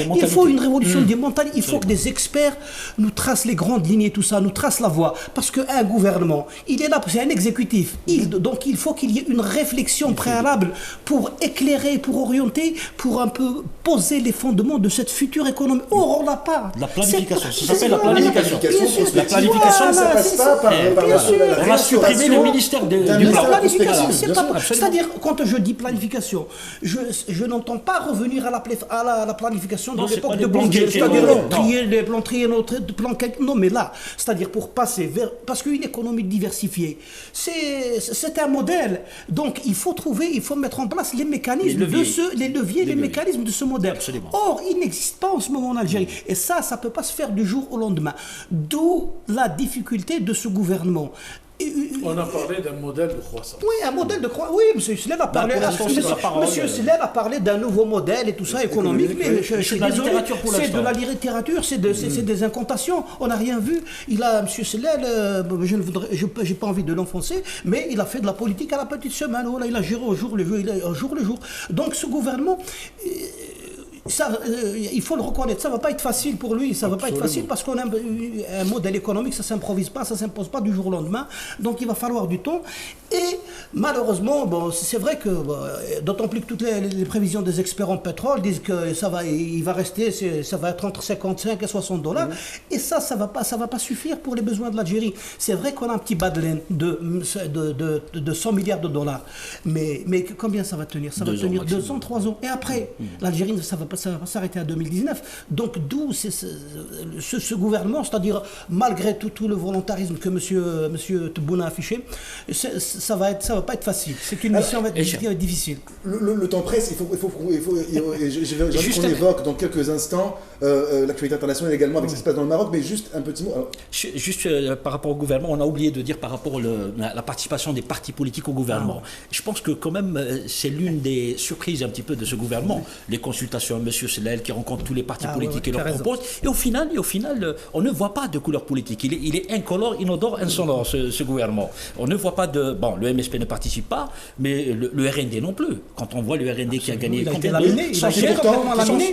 des mentalités, il faut que des experts nous tracent les grandes lignes et tout ça, nous tracent la voie. Parce qu'un gouvernement, il est là, c'est un exécutif, donc il faut qu'il y ait une réflexion préalable pour éclairer, pour orienter, pour un peu poser les fondements de cette future économie. Or, on l'a pas. La planification, ça s'appelle la planification. La planification, ça passe pas par on a supprimé le ministère du plan. C'est-à-dire, quand je dis planification, je n'entends pas revenir à la planification de l'époque de Blanquer, c'est-à-dire trier les plans, non, mais là, c'est-à-dire pour passer vers... Parce qu'une économie diversifiée, c'est un modèle. Donc, il faut mettre en place les mécanismes les leviers, les mécanismes de ce modèle. Absolument. Or, il n'existe pas en ce moment en Algérie. Et ça ne peut pas se faire du jour au lendemain. D'où la difficulté de ce gouvernement. On a parlé d'un modèle de croissance. Oui, un modèle de croissance. Oui, M. Slel a parlé. Monsieur Slel a parlé d'un nouveau modèle et tout ça économique, mais je suis désolé, c'est de la littérature, c'est des incantations. On n'a rien vu. M. Slel, je n'ai pas envie de l'enfoncer, mais il a fait de la politique à la petite semaine. Voilà, il a géré au jour le jour. Donc ce gouvernement. Il faut le reconnaître, ça ne va pas être facile pour lui, ça ne va pas être facile parce qu'on a un modèle économique, ça ne s'improvise pas, ça ne s'impose pas du jour au lendemain, donc il va falloir du temps. Et malheureusement, c'est vrai que, d'autant plus que toutes les prévisions des experts en pétrole disent que ça va être entre 55 et 60 $, et ça va pas suffire pour les besoins de l'Algérie. C'est vrai qu'on a un petit bas de laine de 100 milliards de dollars, mais combien ça va tenir? Ça va tenir 2 ans, 3 ans, et après, l'Algérie, ça va s'arrêter en 2019. Donc d'où ce gouvernement, c'est-à-dire malgré tout le volontarisme que M. Tebboune a affiché, ça va pas être facile. C'est une mission qui va être difficile. Le temps presse, j'ai envie qu'on évoque dans quelques instants l'actualité internationale également avec ce qui se passe dans le Maroc, mais juste un petit mot. Alors, juste par rapport au gouvernement, on a oublié de dire par rapport à la participation des partis politiques au gouvernement. Je pense que quand même, c'est l'une des surprises un petit peu de ce gouvernement. Les consultations, M. Sellel qui rencontre tous les partis politiques et leur propose. Et au final, on ne voit pas de couleur politique. Il est incolore, inodore, insonore, ce gouvernement. On ne voit pas de... Bon, le MSP ne participe pas, mais le RND non plus. Quand on voit le RND qui a gagné combien de...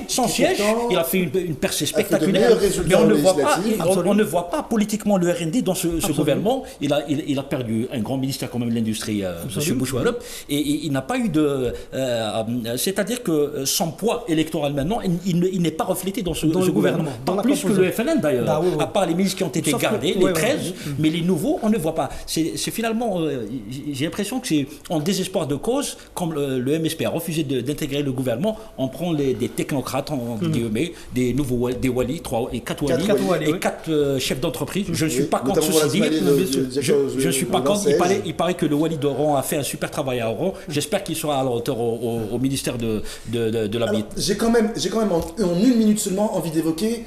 Son siège, il a fait une percée spectaculaire. Mais on ne voit pas politiquement le RND dans ce gouvernement. Il a perdu un grand ministère quand même de l'industrie, M. Bouchouareb, et il n'a pas eu de... c'est-à-dire que son poids électoral maintenant, il n'est pas reflété dans ce gouvernement. Pas plus que le FLN d'ailleurs, à part les ministres qui ont été gardés, les 13, mais les nouveaux, on ne voit pas. C'est finalement, j'ai l'impression que c'est en désespoir de cause, comme le MSP a refusé d'intégrer le gouvernement, on prend des technocrates, des nouveaux, des Wali, 4 Wali, et 4 chefs d'entreprise. Je ne suis pas contre ceci dit. Je ne suis pas contre. Il paraît que le Wali d'Oran a fait un super travail à Oran. J'espère qu'il sera à la hauteur au ministère de l'Habitat. J'ai quand même en 1 minute seulement envie d'évoquer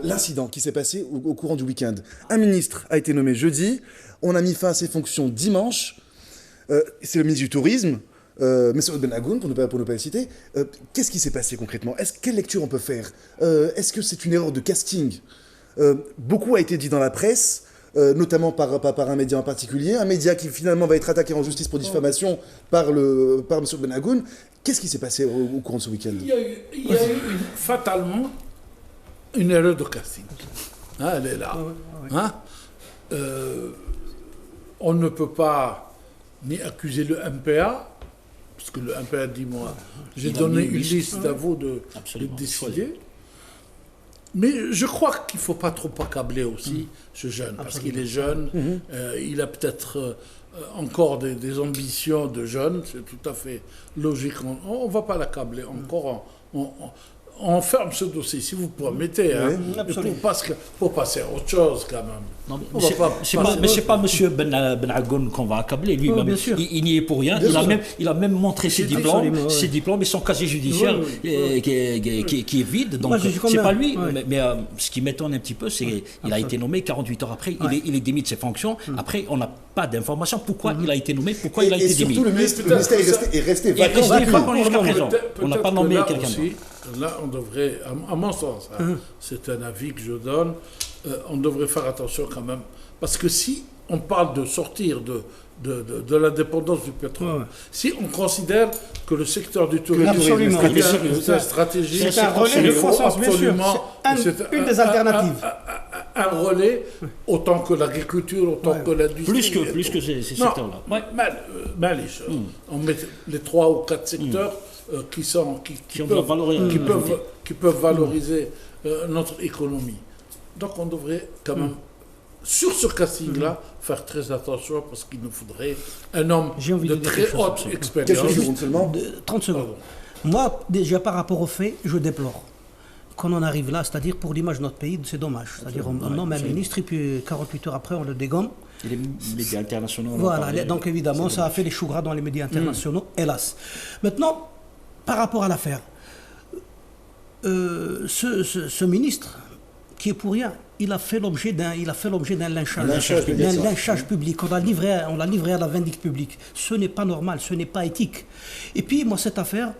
l'incident qui s'est passé au courant du week-end. Un ministre a été nommé jeudi. On a mis fin à ses fonctions dimanche. C'est le ministre du Tourisme, M. Ben Agoun, pour ne pas le citer. Qu'est-ce qui s'est passé concrètement? Quelle lecture on peut faire? Est-ce que c'est une erreur de casting? Beaucoup a été dit dans la presse, notamment par un média en particulier, un média qui finalement va être attaqué en justice pour diffamation par M. Ben Agoun. Qu'est-ce qui s'est passé au courant de ce week-end? Il y a eu fatalement une erreur de casting. Elle est là. On ne peut pas ni accuser le MPA, parce que le MPA dit, moi, j'ai donné une liste à vous de décider. Mais je crois qu'il ne faut pas trop accabler aussi ce jeune, parce qu'il est jeune, il a peut-être encore des ambitions de jeune, c'est tout à fait logique. On ne va pas l'accabler encore. On ferme ce dossier, si vous permettez, pour passer à autre chose quand même. Non, mais c'est pas M. Ben Agoun qu'on va accabler lui-même. Il n'y est pour rien. Il a même montré ses diplômes et son casier judiciaire qui est vide. Donc c'est pas lui. Mais ce qui m'étonne un petit peu, c'est qu'il a été nommé 48 heures après. Il est démis de ses fonctions. Après, on n'a pas d'informations. Pourquoi il a été nommé? Pourquoi il a été démis? Et surtout, le ministère est resté vacant jusqu'à présent. On n'a pas nommé quelqu'un d'autre. Là, on devrait, à mon sens, c'est un avis que je donne, on devrait faire attention quand même. Parce que si on parle de sortir de la dépendance du pétrole, si on considère que le secteur du tourisme est stratégique, c'est un relais de croissance, bien sûr. C'est une des alternatives. Un relais, autant que l'agriculture, autant que l'industrie. Plus que ces secteurs-là. On met les 3 ou 4 secteurs qui peuvent valoriser notre économie. Donc on devrait quand même, sur ce casting-là, faire très attention parce qu'il nous faudrait un homme de très haute expérience. 30 secondes. Moi, déjà par rapport aux faits, je déplore qu'on en arrive là, c'est-à-dire pour l'image de notre pays, c'est dommage. C'est-à-dire on nomme un ministre et puis 48 heures après on le dégomme. Et les médias internationaux. Voilà, donc évidemment ça a fait les choux gras dans les médias internationaux, hélas. Maintenant, par rapport à l'affaire, ce ministre, qui est pour rien, il a fait l'objet d'un lynchage public. On l'a livré à la vindicte publique. Ce n'est pas normal, ce n'est pas éthique. Et puis, moi, cette affaire,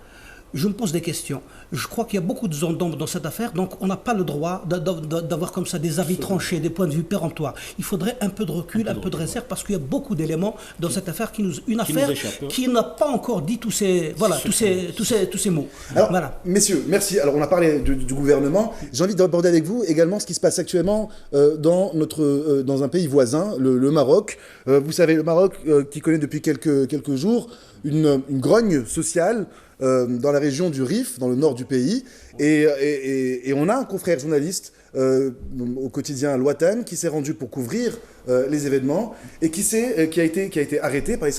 je me pose des questions. Je crois qu'il y a beaucoup de zones d'ombre dans cette affaire, donc on n'a pas le droit d'avoir comme ça des avis tranchés, des points de vue péremptoires. Il faudrait un peu de recul, un peu de réserve, parce qu'il y a beaucoup d'éléments dans cette affaire qui n'a pas encore dit tous ces mots. Alors, messieurs, merci. Alors, on a parlé du gouvernement. J'ai envie d'aborder avec vous également ce qui se passe actuellement dans un pays voisin, le Maroc. Vous savez, le Maroc qui connaît depuis quelques jours une grogne sociale dans la région du Rif, dans le nord du pays. Et on a un confrère journaliste au quotidien L'Ouatan qui s'est rendu pour couvrir les événements et qui a été arrêté par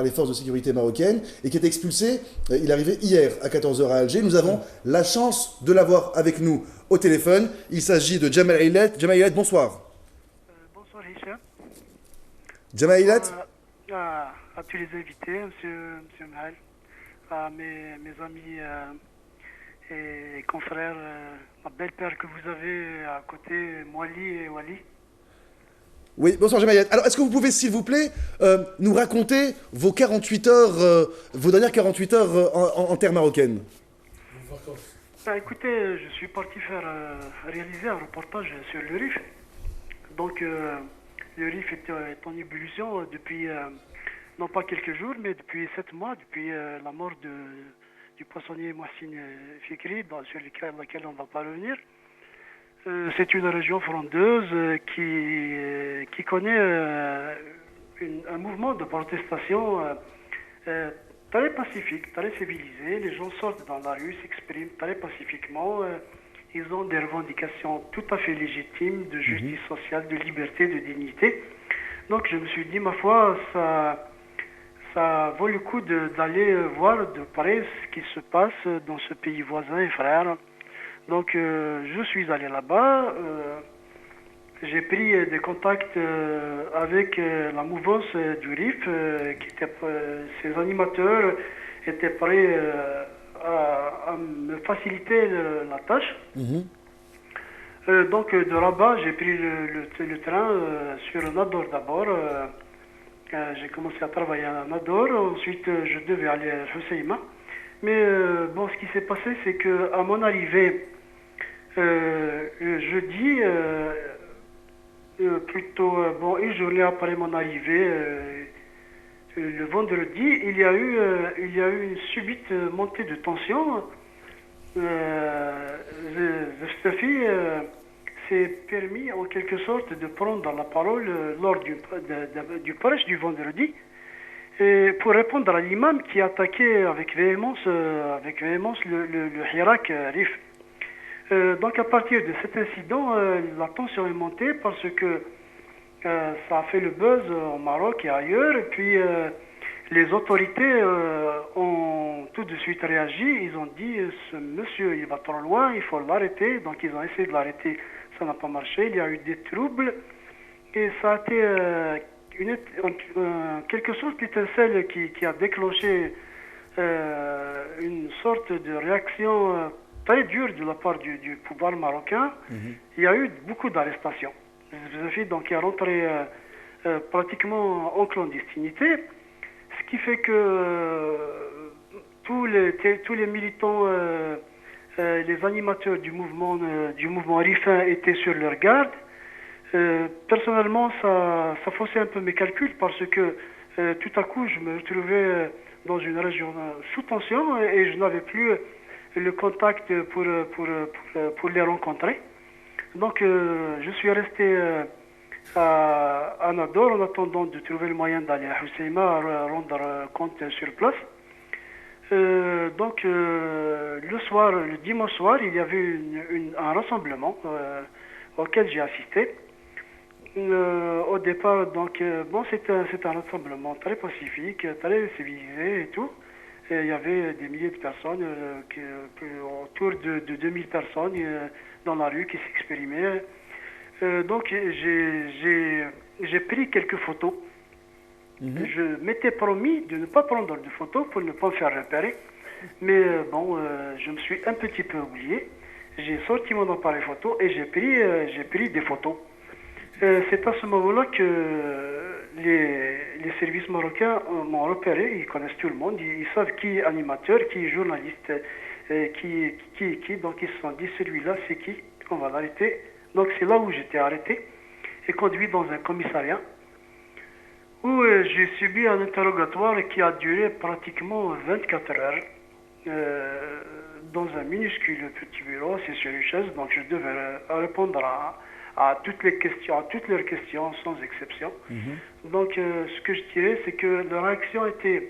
les forces de sécurité marocaines et qui a été expulsé. Il est arrivé hier à 14h à Alger. Nous avons la chance de l'avoir avec nous au téléphone. Il s'agit de Jamal Ailet. Jamal Ailet, bonsoir. Bonsoir Hicham. Jamal Ailet. à tous les invités, monsieur Mahal, à mes amis et confrères, ma belle paire que vous avez à côté, Moali et Wali. Oui, bonsoir Gemayel. Alors, est-ce que vous pouvez, s'il vous plaît, nous raconter vos 48 heures, vos dernières 48 heures en terre marocaine? Bah, écoutez, je suis parti réaliser un reportage sur le Rif. Donc, le Rif est en ébullition depuis, non pas quelques jours, mais depuis 7 mois, depuis la mort du poissonnier Mohsin Fikri, sur laquelle on ne va pas revenir. C'est une région frondeuse qui connaît un mouvement de protestation très pacifique, très civilisé. Les gens sortent dans la rue, s'expriment très pacifiquement. Ils ont des revendications tout à fait légitimes de justice sociale, de liberté, de dignité. Donc je me suis dit, ma foi, ça vaut le coup d'aller voir de près ce qui se passe dans ce pays voisin et frère. Donc je suis allé là-bas. J'ai pris des contacts avec la mouvance du RIF, ces animateurs étaient prêts à me faciliter la tâche. Donc de Rabat, j'ai pris le train sur Nador d'abord. J'ai commencé à travailler à Nador, ensuite je devais aller à Hoceima. Mais bon, ce qui s'est passé, c'est qu'à mon arrivée, jeudi, une journée après mon arrivée, le vendredi, il y a eu une subite montée de tension. Zastafi s'est permis en quelque sorte de prendre la parole lors du prêche du vendredi pour répondre à l'imam qui attaquait avec véhémence le Hirak Rif. Donc à partir de cet incident, la tension est montée parce que ça a fait le buzz au Maroc et ailleurs. Et puis les autorités ont tout de suite réagi. Ils ont dit ce monsieur il va trop loin, il faut l'arrêter. Donc ils ont essayé de l'arrêter, ça n'a pas marché. Il y a eu des troubles et ça a été en quelque sorte l'étincelle qui a déclenché une sorte de réaction très dure de la part du pouvoir marocain. Il y a eu beaucoup d'arrestations. Donc il est rentré pratiquement en clandestinité, ce qui fait que tous les militants, les animateurs du mouvement rifin étaient sur leur garde. Personnellement, ça faussait un peu mes calculs parce que tout à coup, je me retrouvais dans une région sous tension et je n'avais plus le contact pour les rencontrer. Donc, je suis resté à Nador en attendant de trouver le moyen d'aller à Hoceima rendre compte sur place. Donc, le dimanche soir, il y avait un rassemblement auquel j'ai assisté. Au départ, donc, c'est un rassemblement très pacifique, très civilisé et tout. Et il y avait des milliers de personnes, autour de 2000 personnes dans la rue qui s'exprimaient. Donc j'ai pris quelques photos. Je m'étais promis de ne pas prendre de photos pour ne pas me faire repérer. Mais je me suis un petit peu oublié. J'ai sorti mon appareil photo et j'ai pris des photos. C'est à ce moment-là que les services marocains m'ont repéré. Ils connaissent tout le monde, ils savent qui est animateur, qui est journaliste, qui. Donc ils se sont dit, celui-là, c'est qui? On va l'arrêter. Donc c'est là où j'étais arrêté et conduit dans un commissariat où j'ai subi un interrogatoire qui a duré pratiquement 24 heures dans un minuscule petit bureau, c'est sur une chaise. Donc je devais répondre à toutes leurs questions sans exception. Donc ce que je dirais, c'est que leur réaction était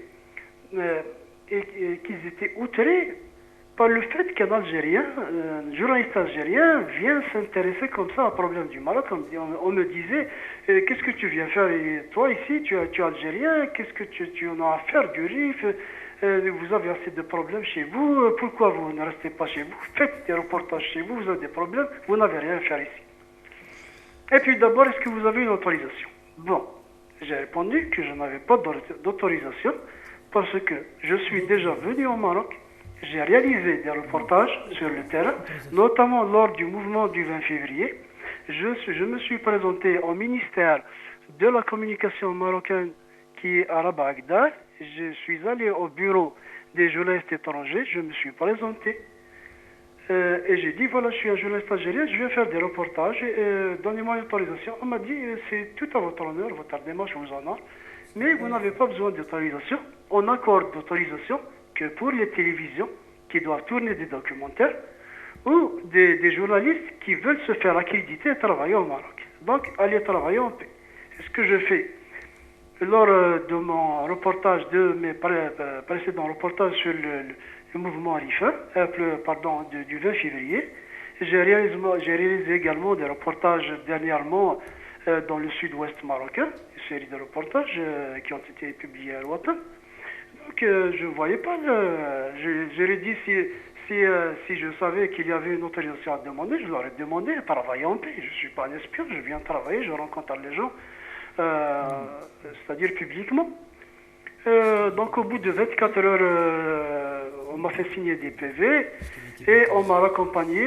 qu'ils étaient outrés par le fait qu'un Algérien, un journaliste algérien, vient s'intéresser comme ça au problème du Maroc. On me disait, qu'est-ce que tu viens faire? Et toi ici, tu es algérien, qu'est-ce que tu en as à faire du RIF? Vous avez assez de problèmes chez vous, pourquoi vous ne restez pas chez vous? Faites des reportages chez vous, vous avez des problèmes, vous n'avez rien à faire ici. Et puis d'abord, est-ce que vous avez une autorisation? Bon, J'ai répondu que je n'avais pas d'autorisation parce que je suis déjà venu au Maroc. J'ai réalisé des reportages sur le terrain, notamment lors du mouvement du 20 février. Je me suis présenté au ministère de la communication marocaine qui est à Rabat-Agdar. Je suis allé au bureau des journalistes étrangers, je me suis présenté. Et j'ai dit, voilà, je suis un journaliste algérien, je vais faire des reportages, donnez-moi l'autorisation. On m'a dit, c'est tout à votre honneur, votre démarche vous en a, mais vous n'avez pas besoin d'autorisation. On accorde d'autorisation que pour les télévisions qui doivent tourner des documentaires ou des journalistes qui veulent se faire accréditer et travailler au Maroc. Donc, allez travailler en paix. C'est ce que je fais. Lors de mon reportage, de mes précédents reportages sur le mouvement Rifa, du 20 février, j'ai réalisé également des reportages dernièrement dans le sud-ouest marocain, une série de reportages qui ont été publiés à l'Ouatan. Donc je ne voyais pas, j'aurais dit si je savais qu'il y avait une autorisation à demander, je l'aurais demandé, travailler en paix. Je ne suis pas un espion, je viens travailler, je rencontre les gens, c'est-à-dire publiquement. Donc au bout de 24 heures, on m'a fait signer des PV et on m'a accompagné.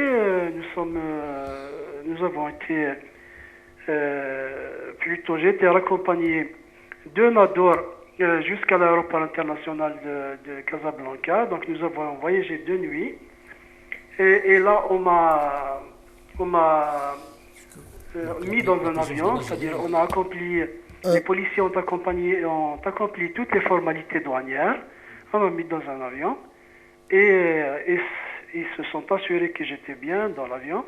Nous avons été j'ai été raccompagné de Nador jusqu'à l'aéroport international de Casablanca. Donc nous avons voyagé 2 nuits. Et là, on m'a mis dans un avion, c'est-à-dire on a accompli, les policiers ont accompli toutes les formalités douanières. On m'a mis dans un avion et ils se sont assurés que j'étais bien dans l'avion.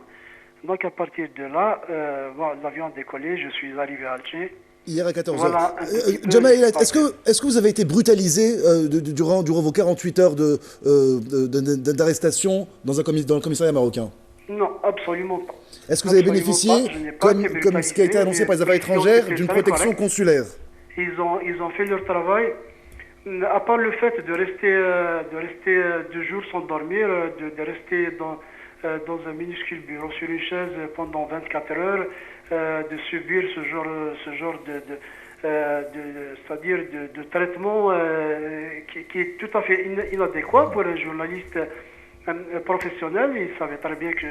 Donc à partir de là, l'avion a décollé, je suis arrivé à Alger. Hier à 14h. Voilà, Jamal Eilat, est-ce que vous avez été brutalisé durant vos 48 heures d'arrestation dans le commissariat marocain? Non, absolument pas. Est-ce que vous avez bénéficié, comme ce qui a été annoncé par les affaires étrangères, d'une protection consulaire? Ils ont fait leur travail. À part le fait de rester 2 jours sans dormir, de rester dans un minuscule bureau sur une chaise pendant 24 heures, de subir ce genre c'est-à-dire de traitement qui est tout à fait inadéquat pour un journaliste professionnel. Il savait très bien que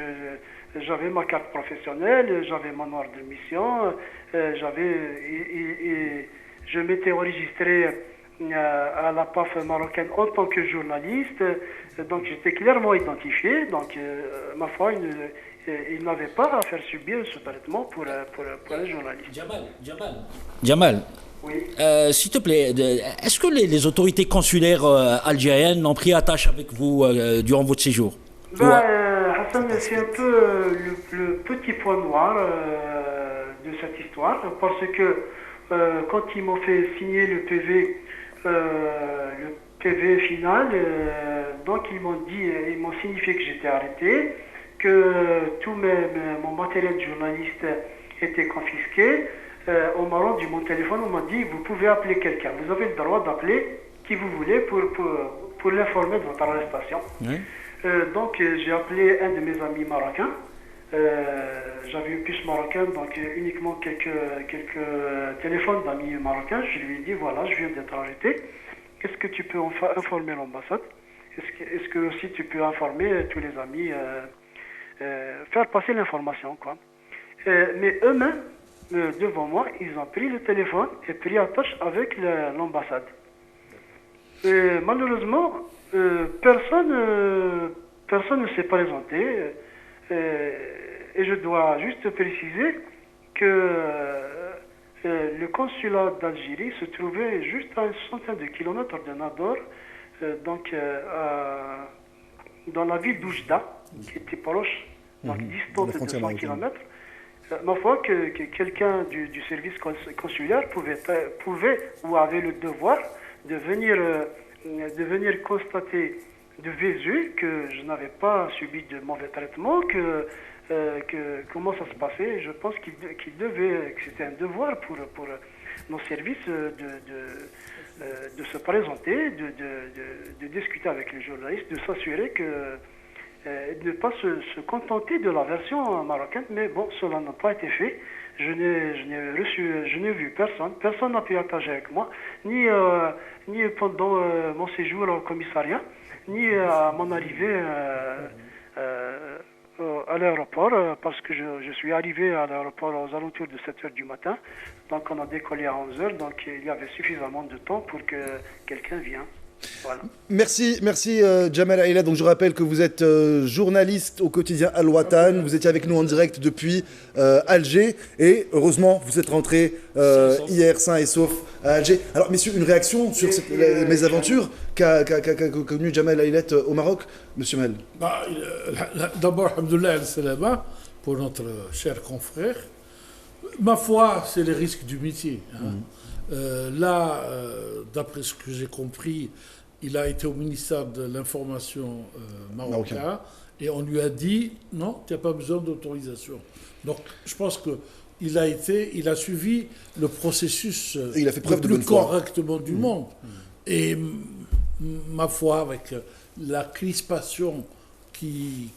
j'avais ma carte professionnelle, j'avais mon ordre de mission, je m'étais enregistré à la PAF marocaine en tant que journaliste, donc j'étais clairement identifié. Donc ma foi, il n'avait pas à faire subir ce traitement pour un journaliste. Jamal, oui. S'il te plaît, est-ce que les autorités consulaires algériennes ont pris attache avec vous durant votre séjour? Hassan, c'est un peu le petit point noir de cette histoire, parce que quand ils m'ont fait signer le PV final, donc ils m'ont signifié que j'étais arrêté, que tout mon matériel de journaliste était confisqué. On m'a rendu mon téléphone, on m'a dit vous pouvez appeler quelqu'un, vous avez le droit d'appeler qui vous voulez pour l'informer de votre arrestation. Oui. Donc j'ai appelé un de mes amis marocains. J'avais une puce marocaine, donc uniquement quelques téléphones d'amis marocains. Je lui ai dit voilà, je viens d'être arrêté. Est-ce que tu peux informer l'ambassade? Est-ce que aussi tu peux informer tous les amis, faire passer l'information, quoi. Mais eux-mêmes, devant moi, ils ont pris le téléphone et pris attache avec l'ambassade. Malheureusement, personne ne s'est présenté. Et je dois juste préciser que le consulat d'Algérie se trouvait juste à une centaine de kilomètres de Nador, dans la ville d'Oujda, qui était proche, donc distante de 100 kilomètres. Ma foi, que quelqu'un du service consulaire pouvait ou avait le devoir de venir constater de visu que je n'avais pas subi de mauvais traitement, comment ça se passait. Je pense que c'était un devoir pour nos services de se présenter, de discuter avec les journalistes, de s'assurer et ne pas se contenter de la version marocaine. Mais bon, cela n'a pas été fait. Je n'ai vu personne. Personne n'a pu partager avec moi, ni pendant mon séjour au commissariat, ni à mon arrivée à l'aéroport, parce que je suis arrivé à l'aéroport aux alentours de 7h du matin. Donc on a décollé à 11h, donc il y avait suffisamment de temps pour que quelqu'un vienne. Voilà. Merci Jamal Aïla. Donc je rappelle que vous êtes journaliste au quotidien Al Watan. Vous étiez avec nous en direct depuis Alger et heureusement vous êtes rentré hier sain et sauf à Alger. Alors messieurs, une réaction sur cette mésaventure qu'a connue Jamal Aïla au Maroc, monsieur Mel? D'abord, alhamdoulilah al-salama pour notre cher confrère. Ma foi, c'est les risques du métier. Là, d'après ce que j'ai compris, il a été au ministère de l'Information marocain et on lui a dit non, tu n'as pas besoin d'autorisation. Donc je pense qu'il a suivi le processus il a fait preuve le plus correctement du monde. Et ma foi, avec la crispation qui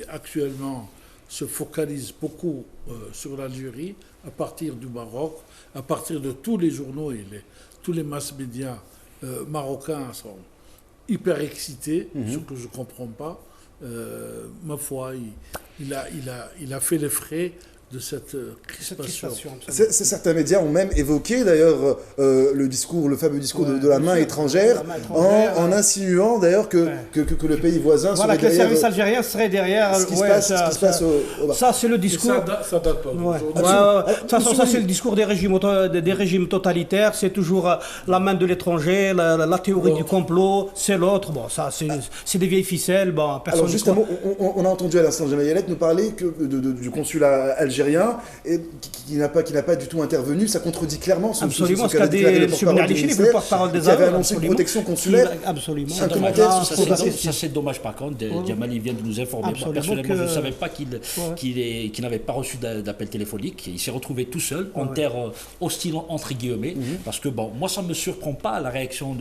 actuellement se focalise beaucoup sur l'Algérie, à partir du Maroc, à partir de tous les journaux et tous les mass-médias marocains sont hyper excités, ce que je ne comprends pas. Ma foi, il a fait les frais de cette crispation. Certains médias ont même évoqué d'ailleurs le fameux discours de la main étrangère, en insinuant d'ailleurs que le pays voisin serait derrière. Que les services algériens seraient derrière. Ce qui se passe ça, c'est le discours. Ça date pas. Ça, c'est le discours des régimes totalitaires. C'est toujours la main de l'étranger, la théorie du complot, c'est l'autre. Bon, ça, c'est des vieilles ficelles. Bon, personne. Alors juste un mot, on a entendu à l'instant Jamal Aïla nous parler du consulat algérien et qui n'a pas du tout intervenu. Ça contredit clairement ce qu'a déclaré le porte-parole du ministère, qui avait annoncé une protection consulaire. Absolument. Un commentaire sur ce ça, c'est dommage par contre. Jamal, il vient de nous informer. Moi, personnellement, je ne savais pas qu'il n'avait pas reçu d'appel téléphonique. Il s'est retrouvé tout seul, en terre hostile entre guillemets, parce que bon, moi ça ne me surprend pas la réaction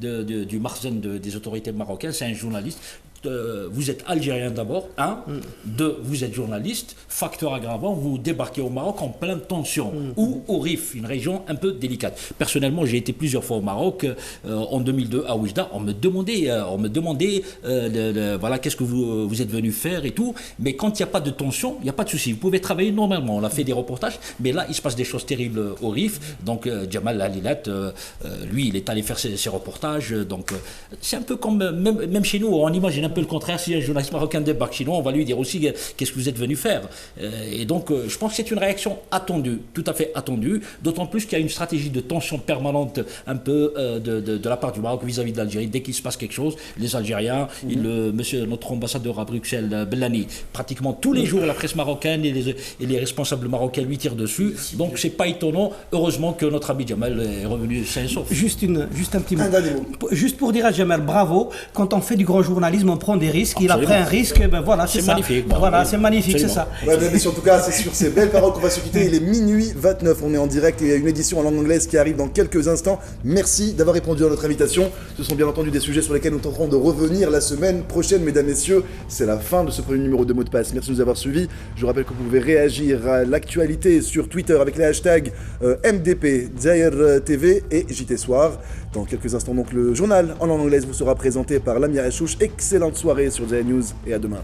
du Marzen des autorités marocaines. C'est un journaliste. Vous êtes algérien d'abord, 1. 2, vous êtes journaliste. Facteur aggravant, vous débarquez au Maroc en pleine tension, ou au Rif, une région un peu délicate. Personnellement, j'ai été plusieurs fois au Maroc, en 2002 à Oujda. On me demandait voilà, qu'est-ce que vous êtes venu faire et tout. Mais quand il n'y a pas de tension, il n'y a pas de souci. Vous pouvez travailler normalement. On a fait des reportages, mais là, il se passe des choses terribles au Rif. Donc, Jamal Aïla, lui, il est allé faire ses reportages. Donc, c'est un peu comme, même chez nous, on imagine un peu le contraire. Si un journaliste marocain débarque chez nous, on va lui dire aussi qu'est-ce que vous êtes venu faire. Et donc, je pense que c'est une réaction attendue, tout à fait attendue, d'autant plus qu'il y a une stratégie de tension permanente un peu de la part du Maroc vis-à-vis de l'Algérie. Dès qu'il se passe quelque chose, les Algériens, notre ambassadeur à Bruxelles, Bellani, pratiquement tous les jours, la presse marocaine et les responsables marocains lui tirent dessus. Donc, c'est pas étonnant. Heureusement que notre ami Jamal est revenu sain et sauf. Juste un petit mot. Juste pour dire à Jamal, bravo. Quand on fait du grand journalisme, on prend des risques. Il a pris un risque. Ben voilà, c'est ça. Magnifique. Voilà, c'est magnifique, c'est ça. Ouais, mais en tout cas, c'est sur ces belles paroles qu'on va se quitter. Il est minuit 29. On est en direct et il y a une édition en langue anglaise qui arrive dans quelques instants. Merci d'avoir répondu à notre invitation. Ce sont bien entendu des sujets sur lesquels nous tenterons de revenir la semaine prochaine, mesdames, messieurs. C'est la fin de ce premier numéro de Mot de Passe. Merci de nous avoir suivis. Je vous rappelle que vous pouvez réagir à l'actualité sur Twitter avec les hashtags MDP, Zaire TV et JT Soir. Dans quelques instants, donc, le journal en langue anglaise vous sera présenté par Lamia Hachouch. Excellente soirée sur Zaire News et à demain.